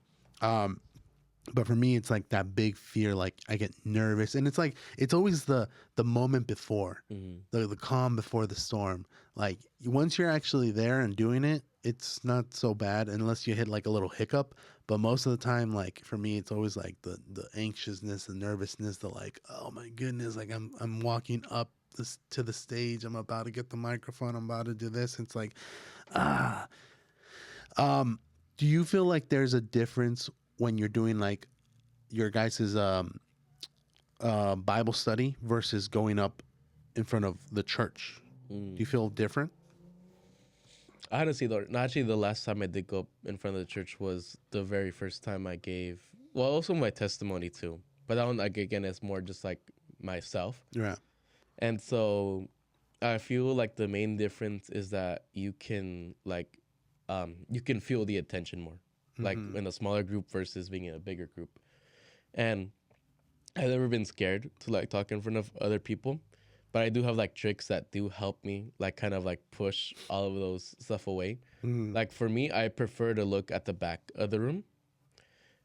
But for me, it's like that big fear. Like I get nervous, and it's like it's always the moment before, the calm before the storm. Like once you're actually there and doing it, it's not so bad unless you hit like a little hiccup. But most of the time, like for me, it's always like the anxiousness, the nervousness, the like, oh my goodness, like I'm walking up this to the stage. I'm about to get the microphone. I'm about to do this. It's like, ah. Um, do you feel like there's a difference when you're doing like your guys' Bible study versus going up in front of the church? Do you feel different? Honestly, though, actually, the last time I did go up in front of the church was the very first time I gave. Well, also my testimony too, but that one, like again, is more just like myself. Yeah. And so, I feel like the main difference is that you can feel the attention more, like in a smaller group versus being in a bigger group. And I've never been scared to like talk in front of other people, but I do have like tricks that do help me like kind of like push all of those stuff away. Like for me, I prefer to look at the back of the room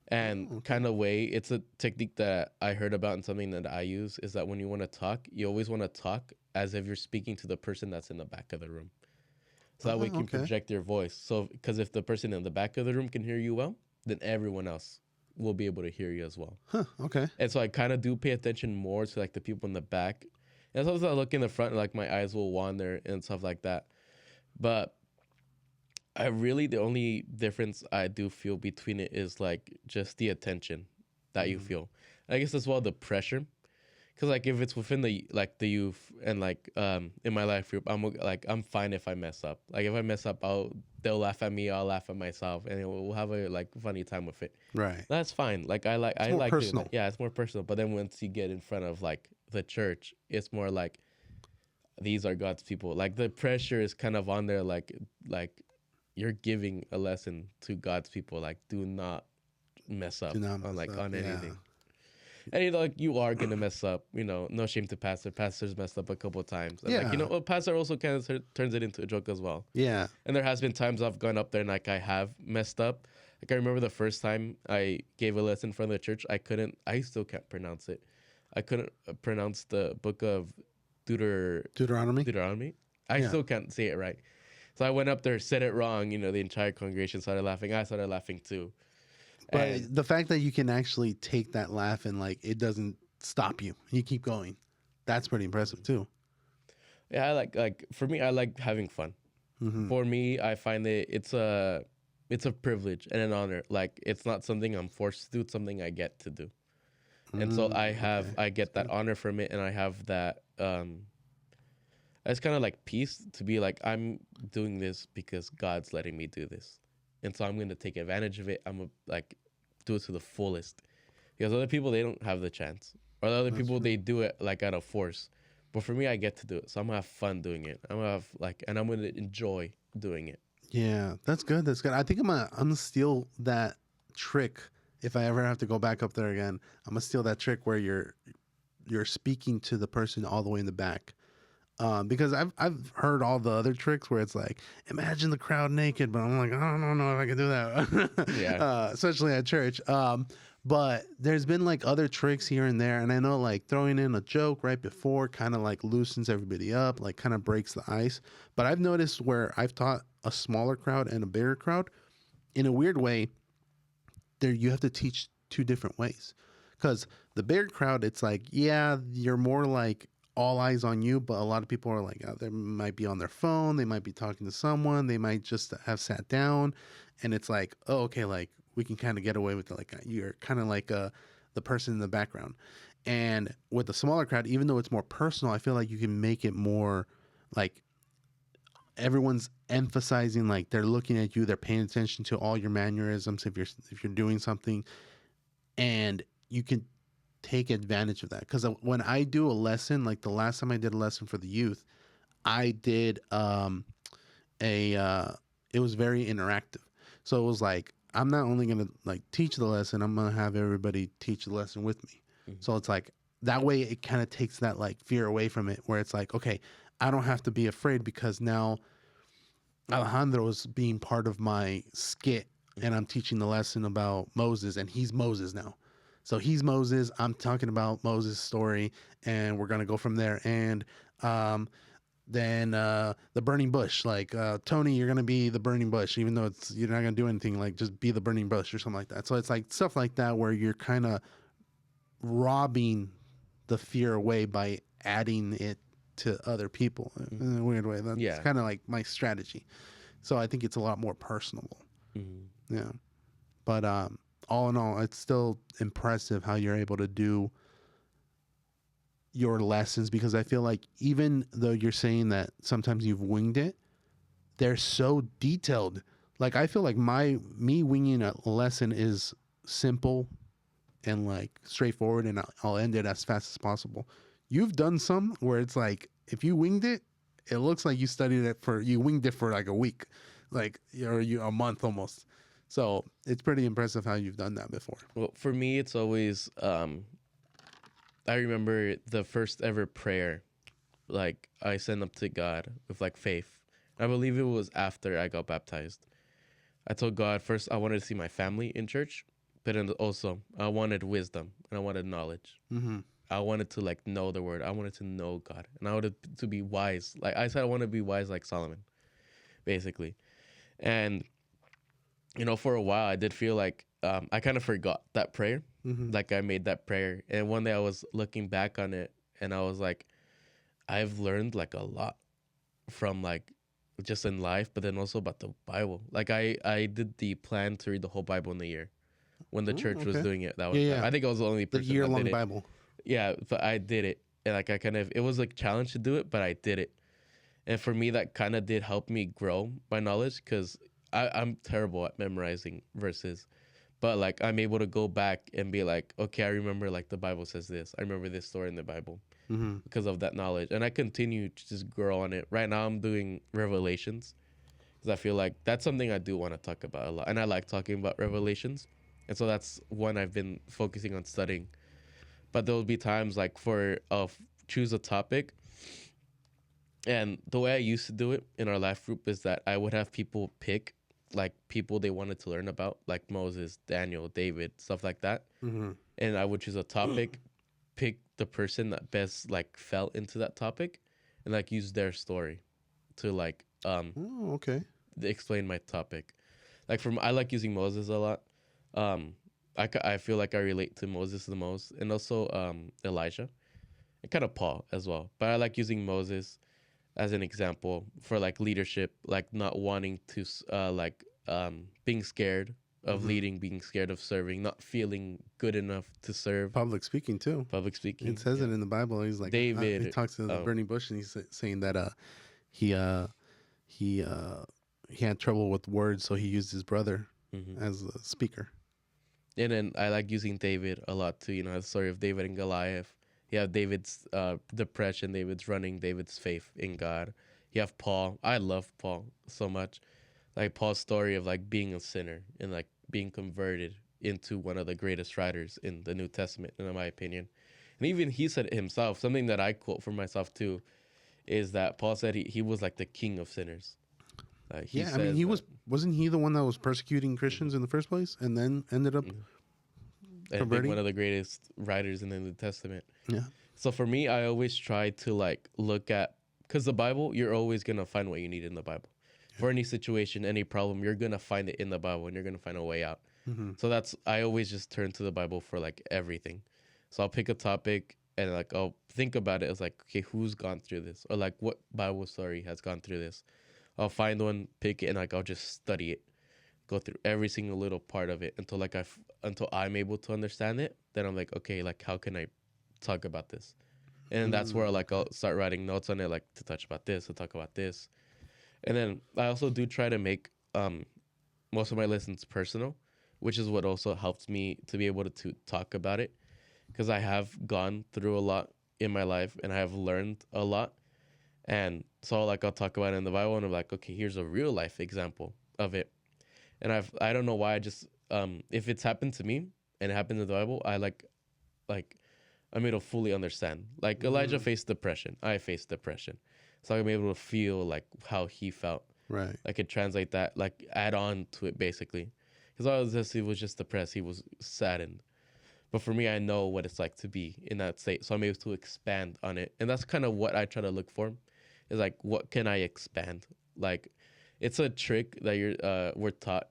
and kind of way. It's a technique that I heard about and something that I use is that when you want to talk, you always want to talk as if you're speaking to the person that's in the back of the room. So that way you can project your voice. So because if the person in the back of the room can hear you well, then everyone else will be able to hear you as well. Huh, okay. And so I kind of do pay attention more to like the people in the back. And sometimes I look in the front and like my eyes will wander and stuff like that. But the only difference I do feel between it is like just the attention that you feel. I guess as well the pressure. Cause like if it's within the youth and like in my life group, I'm fine if I mess up. Like if I mess up, they'll laugh at me, I'll laugh at myself, and we'll have a like funny time with it. Right. That's fine. Like I It's more like personal. yeah, it's more personal. But then once you get in front of like the church, it's more like these are God's people. Like the pressure is kind of on there. Like you're giving a lesson to God's people. Like do not mess up on anything. And like you are gonna mess up, no shame to pastor. Pastors messed up a couple of times. And like, pastor also kind of turns it into a joke as well. Yeah. And there has been times I've gone up there and like I have messed up. Like I remember the first time I gave a lesson in front of the church, I still can't pronounce it. I couldn't pronounce the book of Deuteronomy. I still can't say it right. So I went up there, said it wrong. The entire congregation started laughing. I started laughing too. But the fact that you can actually take that laugh and like it doesn't stop you, you keep going, that's pretty impressive too. Yeah, I like for me, I like having fun. For me, I find it's a privilege and an honor. Like it's not something I'm forced to do; it's something I get to do. And so I get that honor from it, and I have that. It's kind of like peace to be like I'm doing this because God's letting me do this, and so I'm going to take advantage of it. I'm gonna like do it to the fullest, because other people they don't have the chance, or the other people they do it like out of force. But for me, I get to do it, so I'm gonna have fun doing it. I'm gonna have and I'm gonna enjoy doing it. Yeah, that's good. That's good. I think I'm gonna steal that trick if I ever have to go back up there again. I'm gonna steal that trick where you're speaking to the person all the way in the back. Because I've heard all the other tricks where it's like, imagine the crowd naked, but I'm like, I don't know if I can do that. Yeah. Especially at church. But there's been like other tricks here and there, and I know like throwing in a joke right before kind of like loosens everybody up, like kind of breaks the ice. But I've noticed where I've taught a smaller crowd and a bigger crowd, in a weird way, there you have to teach two different ways. Because the bigger crowd, it's like, yeah, you're more like all eyes on you, but a lot of people are like, they might be on their phone, they might be talking to someone, they might just have sat down, and it's like, oh, okay, like we can kind of get away with it, like you're kind of like the person in the background. And with the smaller crowd, even though it's more personal, I feel like you can make it more like everyone's emphasizing, like they're looking at you, they're paying attention to all your mannerisms if you're doing something, and you can take advantage of that. Because when I do a lesson, like the last time I did a lesson for the youth, I did it was very interactive. So it was like, I'm not only gonna like teach the lesson, I'm gonna have everybody teach the lesson with me. So it's like that way it kind of takes that like fear away from it, where it's like, okay, I don't have to be afraid because now Alejandro is being part of my skit and I'm teaching the lesson about Moses, and he's Moses now. So he's Moses. I'm talking about Moses' story, and we're gonna go from there. And then the burning bush, like Tony, you're gonna be the burning bush, even though you're not gonna do anything. Like just be the burning bush or something like that. So it's like stuff like that where you're kind of robbing the fear away by adding it to other people in a weird way. That's kind of like my strategy. So I think it's a lot more personable. Yeah. But all in all, it's still impressive how you're able to do your lessons, because I feel like even though you're saying that sometimes you've winged it, they're so detailed. Like I feel like me winging a lesson is simple and like straightforward, and I'll end it as fast as possible. You've done some where it's like if you winged it, it looks like you winged it for like a week, like or a month almost. So it's pretty impressive how you've done that before. Well, for me, it's always I remember the first ever prayer, like I sent up to God with like faith. I believe it was after I got baptized. I told God first I wanted to see my family in church, but then also I wanted wisdom and I wanted knowledge. I wanted to like know the word. I wanted to know God, and I wanted to be wise. Like I said, I want to be wise like Solomon, basically. And for a while I did feel like I kind of forgot that prayer. Like I made that prayer, and one day I was looking back on it, and I was like, I've learned like a lot from like just in life, but then also about the Bible. Like I did the plan to read the whole Bible in a year when the church was doing it. That was I think I was the only person the year-long that did it. Bible. Yeah, but I did it, and like it was like a challenge to do it, but I did it, and for me that kind of did help me grow my knowledge, because I'm terrible at memorizing verses. But like I'm able to go back and be like, okay, I remember like the Bible says this. I remember this story in the Bible because of that knowledge. And I continue to just grow on it. Right now I'm doing Revelations because I feel like that's something I do want to talk about a lot. And I like talking about Revelations. And so that's one I've been focusing on studying. But there'll be times like choose a topic. And the way I used to do it in our life group is that I would have people pick like people they wanted to learn about, like Moses, Daniel, David, stuff like that. And I would choose a topic, pick the person that best like fell into that topic, and like use their story to like explain my topic. Like I like using Moses a lot. I feel like I relate to Moses the most, and also Elijah, and kind of Paul as well. But I like using Moses as an example for like leadership, like not wanting to being scared of leading, being scared of serving, not feeling good enough to serve. Public speaking too. Public speaking. It says it in the Bible. He's like David. He talks to the burning bush, and he's saying that he had trouble with words, so he used his brother as a speaker. And then I like using David a lot too. The story of David and Goliath. You have David's depression, David's running, David's faith in God. You have Paul. I love Paul so much. Like Paul's story of like being a sinner and like being converted into one of the greatest writers in the New Testament, in my opinion. And even he said it himself, something that I quote for myself too, is that Paul said he was like the king of sinners. Wasn't he the one that was persecuting Christians in the first place, and then ended up converting? One of the greatest writers in the New Testament. Yeah. So for me, I always try to like look at, because the Bible, you're always gonna find what you need in the Bible. Yeah. For any situation, any problem, you're gonna find it in the Bible, and you're gonna find a way out. So I always just turn to the Bible for like everything. So I'll pick a topic and like I'll think about it. It's like, okay, who's gone through this, or like what Bible story has gone through this? I'll find one, pick it, and like I'll just study it, go through every single little part of it until I'm able to understand it. Then I'm like, okay, like how can I talk about this? And that's where like I'll start writing notes on it, like to touch about this, to talk about this. And then I also do try to make most of my lessons personal, which is what also helps me to be able to talk about it, because I have gone through a lot in my life and I have learned a lot. And so like I'll talk about it in the Bible, and I'm like, okay, here's a real life example of it. And I don't know why, I just if it's happened to me and it happened in the Bible, I'm able to fully understand. Like Elijah faced depression, I faced depression, so I'm able to feel like how he felt. Right. I could translate that, like add on to it basically. Because all he was just depressed. He was saddened. But for me, I know what it's like to be in that state. So I'm able to expand on it. And that's kind of what I try to look for is like, what can I expand? Like, it's a trick that we're taught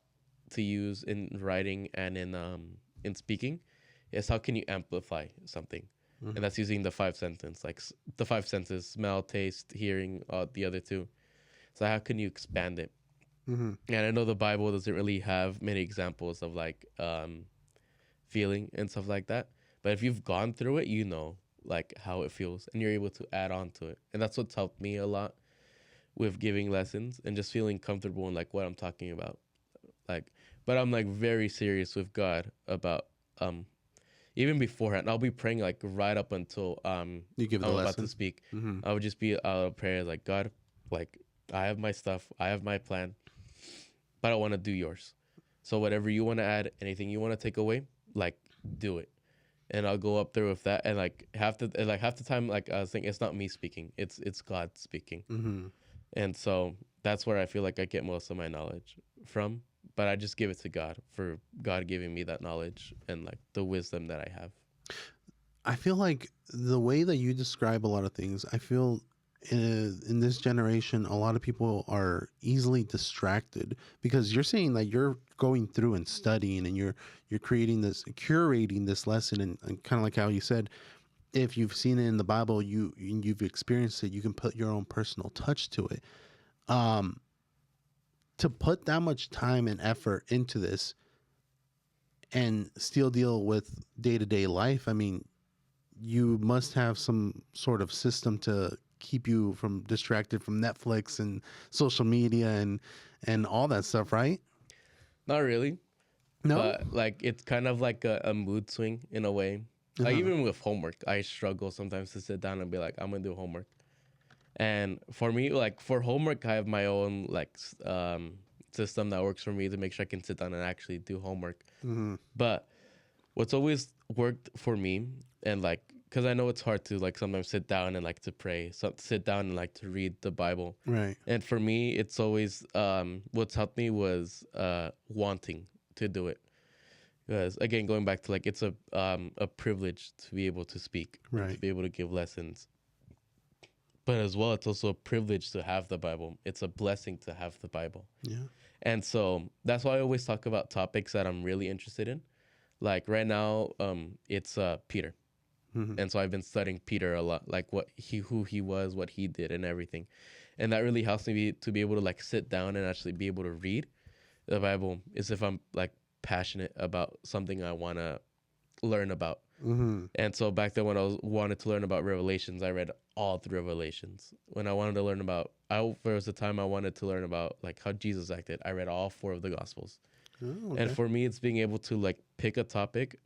to use in writing and in speaking is how can you amplify something? Mm-hmm. And that's using the 5 sentences, like the 5 senses, smell, taste, hearing, the other 2. So how can you expand it? Mm-hmm. And I know the Bible doesn't really have many examples of like feeling and stuff like that. But if you've gone through it, you know like how it feels and you're able to add on to it. And that's what's helped me a lot with giving lessons and just feeling comfortable in like what I'm talking about. Like, but I'm like very serious with God about even beforehand. I'll be praying like right up until you give I'm about to speak. Mm-hmm. I would just be out of prayer like, God, like I have my stuff, I have my plan, but I want to do yours. So whatever you want to add, anything you want to take away, like do it. And I'll go up there with that. And like half the time, like I was thinking, it's not me speaking, it's God speaking. Mm-hmm. And so that's where I feel like I get most of my knowledge from. But I just give it to God for God giving me that knowledge and like the wisdom that I have. I feel like the way that you describe a lot of things, I feel in this generation, a lot of people are easily distracted because you're saying that you're going through and studying and you're curating this lesson and kind of like how you said, if you've seen it in the Bible, you've experienced it, you can put your own personal touch to it. To put that much time and effort into this and still deal with day-to-day life, I mean, you must have some sort of system to keep you from distracted from Netflix and social media and all that stuff, right? Not really. No? But like it's kind of like a mood swing in a way. Like even with homework, I struggle sometimes to sit down and be like, I'm gonna do homework. And for me, like for homework, I have my own like system that works for me to make sure I can sit down and actually do homework. Mm-hmm. But what's always worked for me, and like, because I know it's hard to like sometimes sit down and like to pray, sit down and like to read the Bible. Right. And for me, it's always what's helped me was wanting to do it. Because again, going back to like it's a privilege to be able to speak, right, to be able to give lessons. But as well, it's also a privilege to have the Bible. It's a blessing to have the Bible. Yeah. And so that's why I always talk about topics that I'm really interested in. Like right now, it's Peter. Mm-hmm. And so I've been studying Peter a lot, like who he was, what he did and everything. And that really helps me to be able to like sit down and actually be able to read the Bible is if I'm like passionate about something I want to learn about. Mm-hmm. And so back then when I wanted to learn about Revelations, I read all the Revelations. When I wanted to learn about, there was a time I wanted to learn about like how Jesus acted. I read all 4 of the Gospels. Oh, okay. And for me, it's being able to like pick a topic,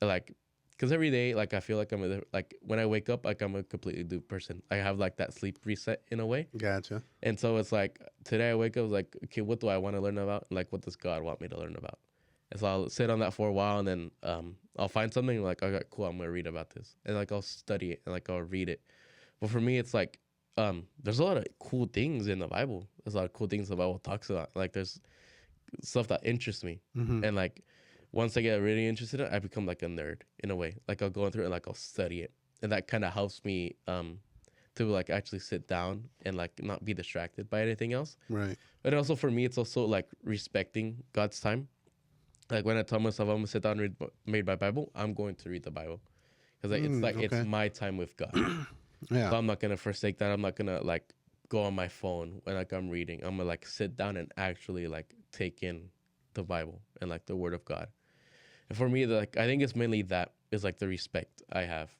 like, because every day, like I feel like like when I wake up, like I'm a completely new person. I have like that sleep reset in a way. Gotcha. And so it's like today I wake up like, okay, what do I want to learn about? Like, what does God want me to learn about? And so I'll sit on that for a while, and then I'll find something like, okay, cool, I'm gonna read about this, and like I'll study it and like I'll read it. But for me, it's like there's a lot of cool things in the Bible. There's a lot of cool things the Bible talks about. Like there's stuff that interests me, mm-hmm. and like once I get really interested in it, I become like a nerd in a way. Like I'll go through it and like I'll study it, and that kind of helps me to like actually sit down and like not be distracted by anything else. Right. But also for me, it's also like respecting God's time. Like when I tell myself I'm gonna sit down and read my Bible, I'm going to read the Bible because like, it's like it's my time with God. Yeah. So I'm not gonna forsake that. I'm not gonna like go on my phone when like I'm reading. I'm gonna like sit down and actually like take in the Bible and like the Word of God. And for me, like I think it's mainly that is like the respect I have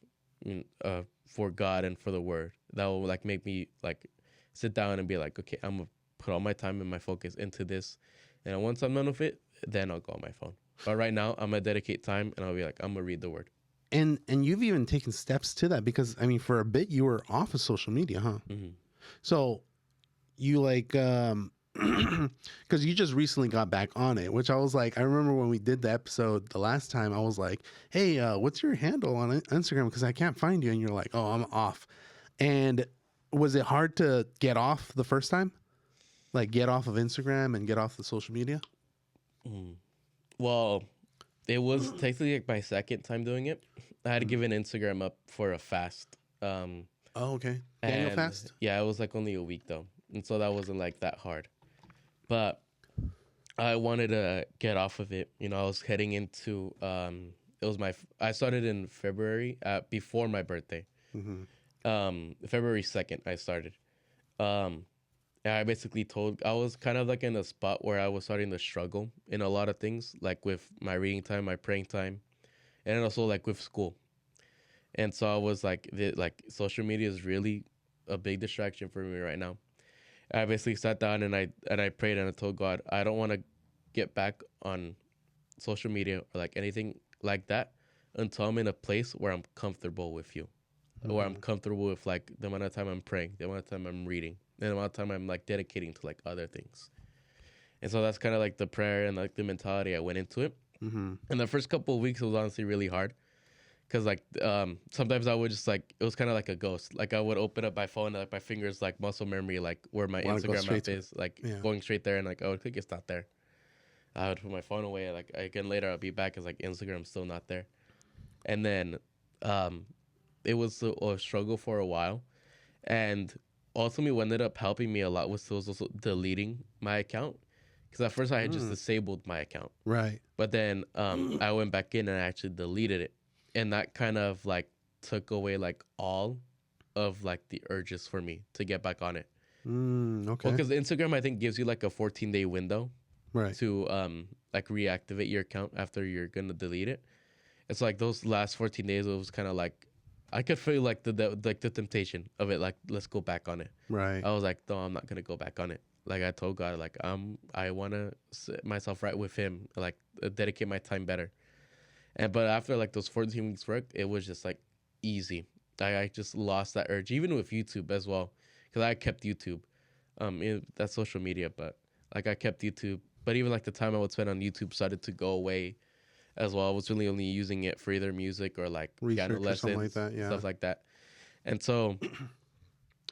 for God and for the Word that will like make me like sit down and be like, okay, I'm gonna put all my time and my focus into this, and once I'm done with it, then I'll go on my phone. But right now, I'm gonna dedicate time and I'll be like, I'm gonna read the Word. And you've even taken steps to that because I mean, for a bit you were off of social media, huh? Mm-hmm. So you like because you just recently got back on it, which I was like, I remember when we did the episode the last time, I was like, hey, what's your handle on Instagram? Because I can't find you. And you're like, oh, I'm off. And was it hard to get off the first time? Like get off of Instagram and get off the social media? Well, it was technically like my second time doing it. I had to give an Instagram up for a fast. Oh, okay. Daniel And fast? yeah, it was like only a week though. And so that wasn't like that hard. But I wanted to get off of it. You know, I was heading into it was I started in February before my birthday. Mm-hmm. February 2nd I started. Um and I basically I was kind of like in a spot where I was starting to struggle in a lot of things, like with my reading time, my praying time, and also like with school. And so I was like, like social media is really a big distraction for me right now. I basically sat down and I prayed and I told God, I don't want to get back on social media or like anything like that until I'm in a place where I'm comfortable with you, where I'm comfortable with like the amount of time I'm praying, the amount of time I'm reading, the amount of time I'm like dedicating to like other things. And so that's kind of like the prayer and like the mentality I went into it. Mm-hmm. And the first couple of weeks it was honestly really hard because like sometimes I would just like it was kind of like a ghost. Like I would open up my phone and like my fingers like muscle memory, like where my Instagram app is, like going straight there, and like I would click, it's not there. I would put my phone away. Like again later, I'll be back. It's like Instagram's still not there. And then it was a struggle for a while, and ultimately what ended up helping me a lot was also deleting my account, because at first I had just disabled my account, right? But then I went back in and I actually deleted it, and that kind of like took away like all of like the urges for me to get back on it. Okay. Well, because Instagram I think gives you like a 14-day window, right, to like reactivate your account after you're gonna delete it. It's like those last 14 days, it was kind of like I could feel like the temptation of it. Like, let's go back on it. right. I was like, no, I'm not gonna go back on it. Like I told God, like I wanna set myself right with Him, like dedicate my time better. And but after like those 14 weeks work, it was just like easy. I just lost that urge, even with YouTube as well, because I kept YouTube. That's social media, but like I kept YouTube. But even like the time I would spend on YouTube started to go away as well. I was really only using it for either music or like piano Research or something like lessons, that. Yeah. stuff like that. And so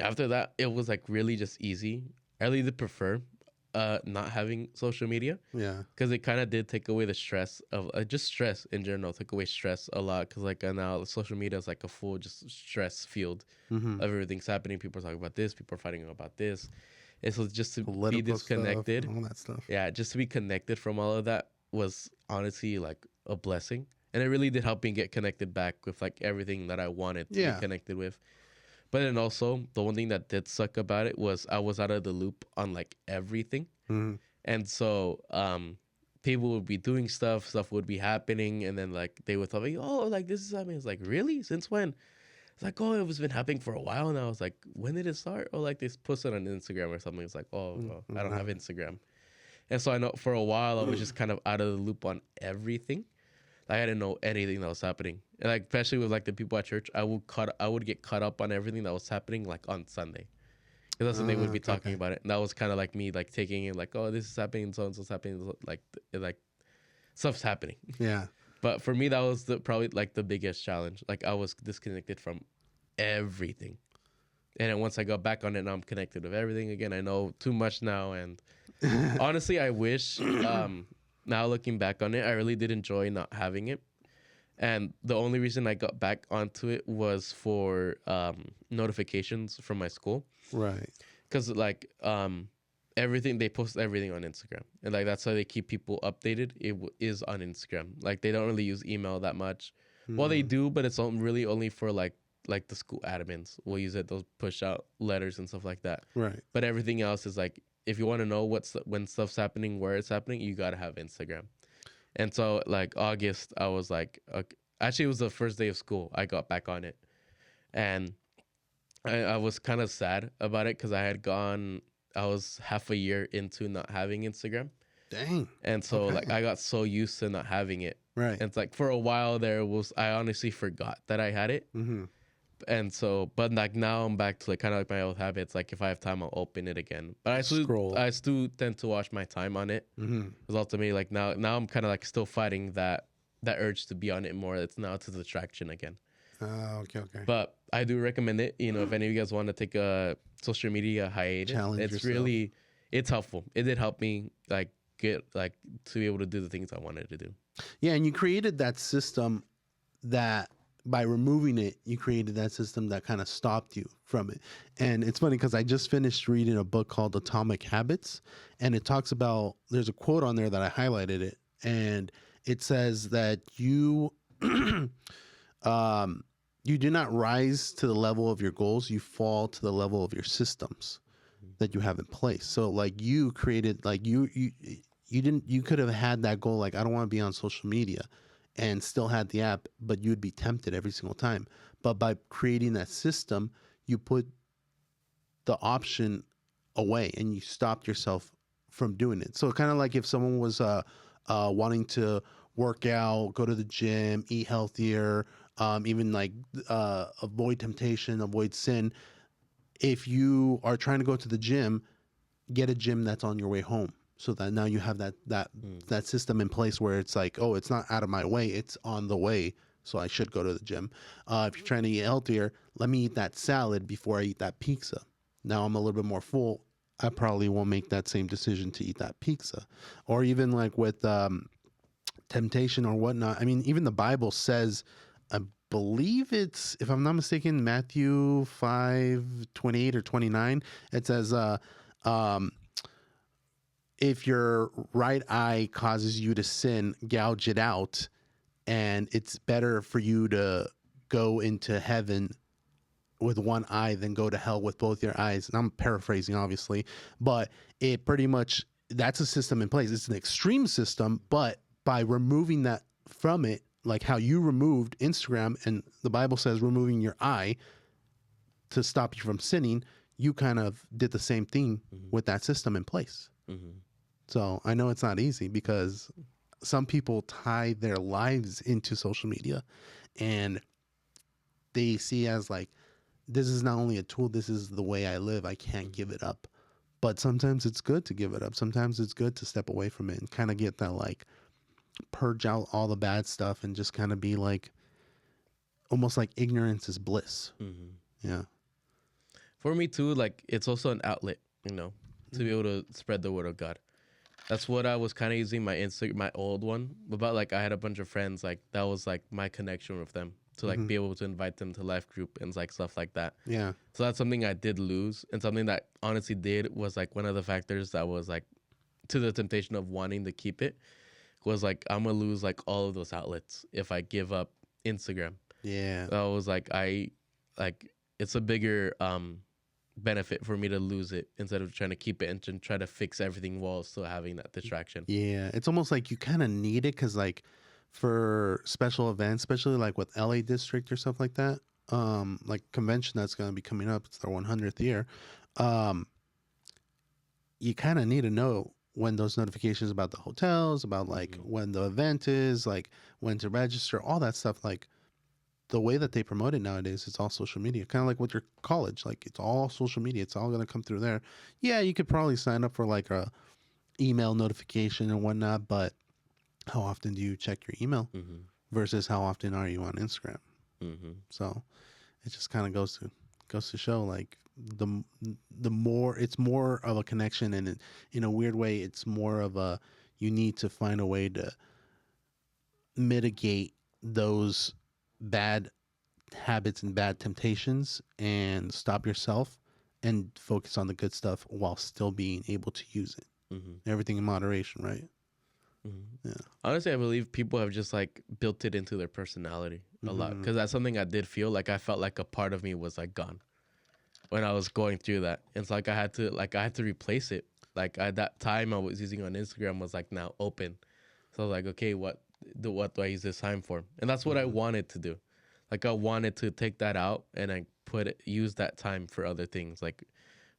after that, it was like really just easy. I really did prefer not having social media, Yeah. because it kind of did take away the stress of just stress in general. Took away stress a lot, because like now social media is like a full just stress field Mm-hmm. of everything's happening. People are talking about this, people are fighting about this. And so just to Political be disconnected, stuff, all that stuff. yeah, just to be connected from all of that was honestly like a blessing. And it really did help me get connected back with like everything that I wanted to be connected with. But then also the one thing that did suck about it was I was out of the loop on like everything. Mm-hmm. And so people would be doing stuff would be happening, and then like they would tell me, oh, like this is happening. It's like, really? Since when? It's like, oh, it was been happening for a while now. I was like, when did it start? Or like they posted on Instagram or something. It's like, oh, well, I don't have Instagram. And so I know for a while I was just kind of out of the loop on everything. Like, I didn't know anything that was happening. And like especially with like the people at church, I would get caught up on everything that was happening like on Sunday. Because that's when they would be talking about it. And that was kind of like me like taking it like, oh, this is happening, so and so's happening, like stuff's happening. Yeah. But for me that was probably like the biggest challenge. Like I was disconnected from everything. And then once I got back on it, now I'm connected with everything again. I know too much now, and honestly, I wish. Now looking back on it, I really did enjoy not having it, and the only reason I got back onto it was for notifications from my school, Right. because like everything, they post everything on Instagram, and like that's how they keep people updated. It is on Instagram. Like they don't really use email that much. Well, they do, but it's really only for like the school admins will use it. They'll push out letters and stuff like that. Right. But everything else is like, if you want to know when stuff's happening, where it's happening, you gotta have Instagram. And so like August, I was like, okay. Actually, it was the first day of school. I got back on it, and I was kind of sad about it because I was half a year into not having Instagram. Dang. And so like I got so used to not having it. Right. And it's like for a while there I honestly forgot that I had it. Mm-hmm. And so, but like now I'm back to like kind of like my old habits. Like if I have time, I'll open it again. But I still tend to watch my time on it. Mm-hmm. Because ultimately, like now I'm kind of like still fighting that urge to be on it more. It's now to the distraction again. Okay. But I do recommend it. You know, if any of you guys want to take a social media hiatus, Challenge it's yourself. really, it's helpful. It did help me like get like to be able to do the things I wanted to do. Yeah, and you created that system that by removing it, you created that system that kind of stopped you from it. And it's funny because I just finished reading a book called Atomic Habits, and it talks about, there's a quote on there that I highlighted it, and it says that you you do not rise to the level of your goals, you fall to the level of your systems that you have in place. So like you created, like you could have had that goal, like I don't want to be on social media, and still had the app, but you'd be tempted every single time. But by creating that system, you put the option away and you stopped yourself from doing it. So kind of like if someone was wanting to work out, go to the gym, eat healthier, even like avoid temptation, avoid sin. If you are trying to go to the gym, get a gym that's on your way home, so that now you have that system in place where it's like, oh, it's not out of my way, it's on the way, so I should go to the gym. If you're trying to eat healthier, let me eat that salad before I eat that pizza. Now I'm a little bit more full, I probably won't make that same decision to eat that pizza. Or even like with temptation or whatnot. I mean, even the Bible says, I believe it's, if I'm not mistaken, Matthew 5:28 or 29, it says, if your right eye causes you to sin, gouge it out, and it's better for you to go into heaven with one eye than go to hell with both your eyes. And I'm paraphrasing, obviously, but it pretty much, that's a system in place. It's an extreme system, but by removing that from it, like how you removed Instagram, and the Bible says removing your eye to stop you from sinning, you kind of did the same thing with that system in place. So I know it's not easy because some people tie their lives into social media, and they see as like, this is not only a tool, this is the way I live. I can't give it up. But sometimes it's good to give it up. Sometimes it's good to step away from it and kind of get that, like, purge out all the bad stuff and just kind of be like, almost like ignorance is bliss. Yeah. For me too, like it's also an outlet, you know, to be able to spread the word of God. That's what I was kind of using my old one about. Like I had a bunch of friends, like that was like my connection with them to like be able to invite them to life group and like stuff like that. Yeah. So that's something I did lose, and something that honestly did was like one of the factors that was like to the temptation of wanting to keep it was like, I'm gonna lose like all of those outlets if I give up Instagram. Yeah. That was like, it's a bigger benefit for me to lose it instead of trying to keep it and try to fix everything while still having that distraction. Yeah. It's almost like you kind of need it because like for special events, especially like with LA District or stuff like that, like convention that's going to be coming up, it's their 100th year. You kind of need to know when those notifications about the hotels, about like when the event is, like when to register, all that stuff. Like the way that they promote it nowadays, it's all social media. Kind of like with your college, like it's all social media. It's all going to come through there. Yeah, you could probably sign up for like a email notification and whatnot, but how often do you check your email versus how often are you on Instagram? So it just kind of goes to show like the more, it's more of a connection, and in a weird way it's more of a, you need to find a way to mitigate those bad habits and bad temptations and stop yourself and focus on the good stuff while still being able to use it. Everything in moderation, right? Yeah. Honestly, I believe people have just like built it into their personality a lot, because that's something I did feel like. I felt like a part of me was like gone when I was going through that. It's like I had to replace it. Like at that time I was using on Instagram was like now open. So I was like, okay, what do I use this time for? And that's what I wanted to do. Like I wanted to take that out and I use that time for other things, like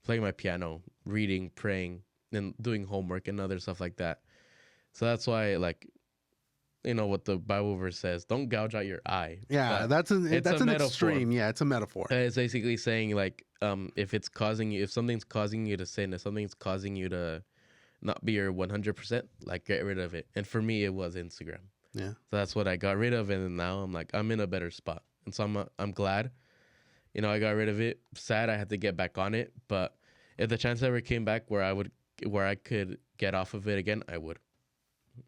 playing my piano, reading, praying, and doing homework and other stuff like that. So that's why, like, you know what the Bible verse says, don't gouge out your eye. Yeah, that's an extreme. Yeah, it's a metaphor. It's basically saying like, if something's causing you to sin, if something's causing you to not be your 100%, like get rid of it. And for me, it was Instagram. Yeah. So that's what I got rid of, and now I'm like, I'm in a better spot, and so I'm glad, you know, I got rid of it. Sad I had to get back on it, but if the chance ever came back where I would where I could get off of it again, I would.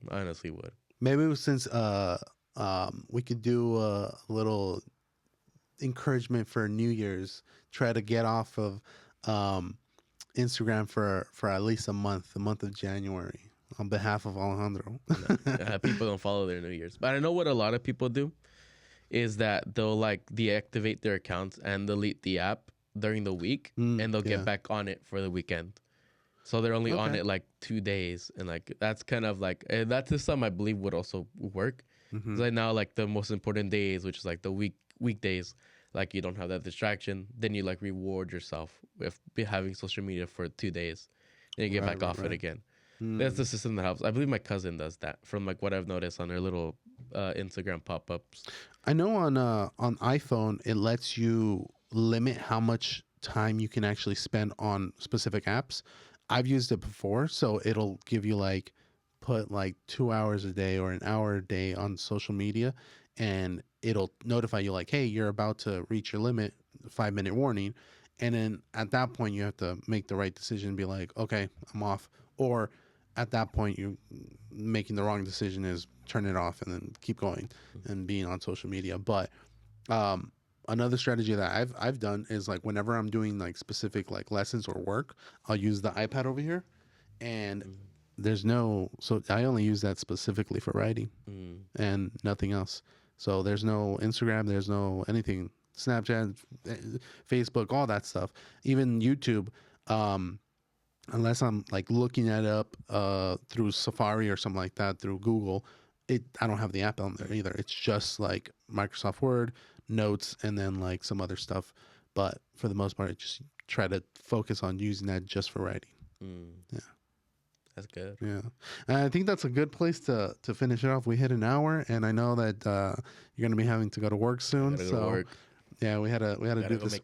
I honestly would. Maybe since we could do a little encouragement for New Year's, try to get off of Instagram for at least the month of January, on behalf of Alejandro. People don't follow their New Year's, but I know what a lot of people do is that they'll like deactivate their accounts and delete the app during the week, and they'll get back on it for the weekend. So they're only on it like 2 days, and like that's kind of like that's just something I believe would also work. Because right now, like the most important days, which is like the weekdays, like you don't have that distraction, then you like reward yourself with having social media for 2 days, and you get back off it again. That's the system that helps. I believe my cousin does that, from like what I've noticed on her little Instagram pop-ups. I know on iPhone it lets you limit how much time you can actually spend on specific apps. I've used it before, so it'll give you like put like 2 hours a day or an hour a day on social media, and it'll notify you like, hey, you're about to reach your limit, 5-minute warning. And then at that point you have to make the right decision and be like, okay, I'm off. Or at that point you making the wrong decision is turn it off and then keep going and being on social media. But another strategy that I've done is like whenever I'm doing like specific like lessons or work, I'll use the iPad over here, and so I only use that specifically for writing and nothing else. So there's no Instagram, there's no anything, Snapchat, Facebook, all that stuff, even YouTube. Unless I'm like looking it up through Safari or something like that, through Google, I don't have the app on there either. It's just like Microsoft Word, Notes, and then like some other stuff. But for the most part, I just try to focus on using that just for writing. Yeah. That's good. Yeah. And I think that's a good place to finish it off. We hit an hour, and I know that you're going to be having to go to work soon. Go to work. Yeah, we had to do this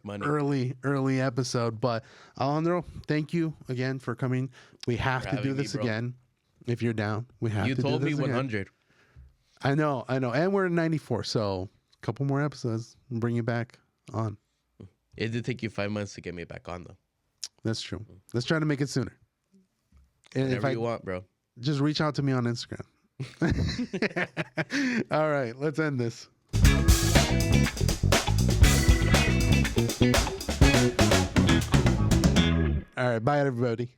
early episode. But Alejandro, thank you again for coming. We have to do this again. If you're down, we have to do this again. You told me 100. I know. And we're at 94, so a couple more episodes and bring you back on. It did take you 5 months to get me back on, though. That's true. Let's try to make it sooner. And whatever you want, bro. Just reach out to me on Instagram. All right, let's end this. All right, bye, everybody.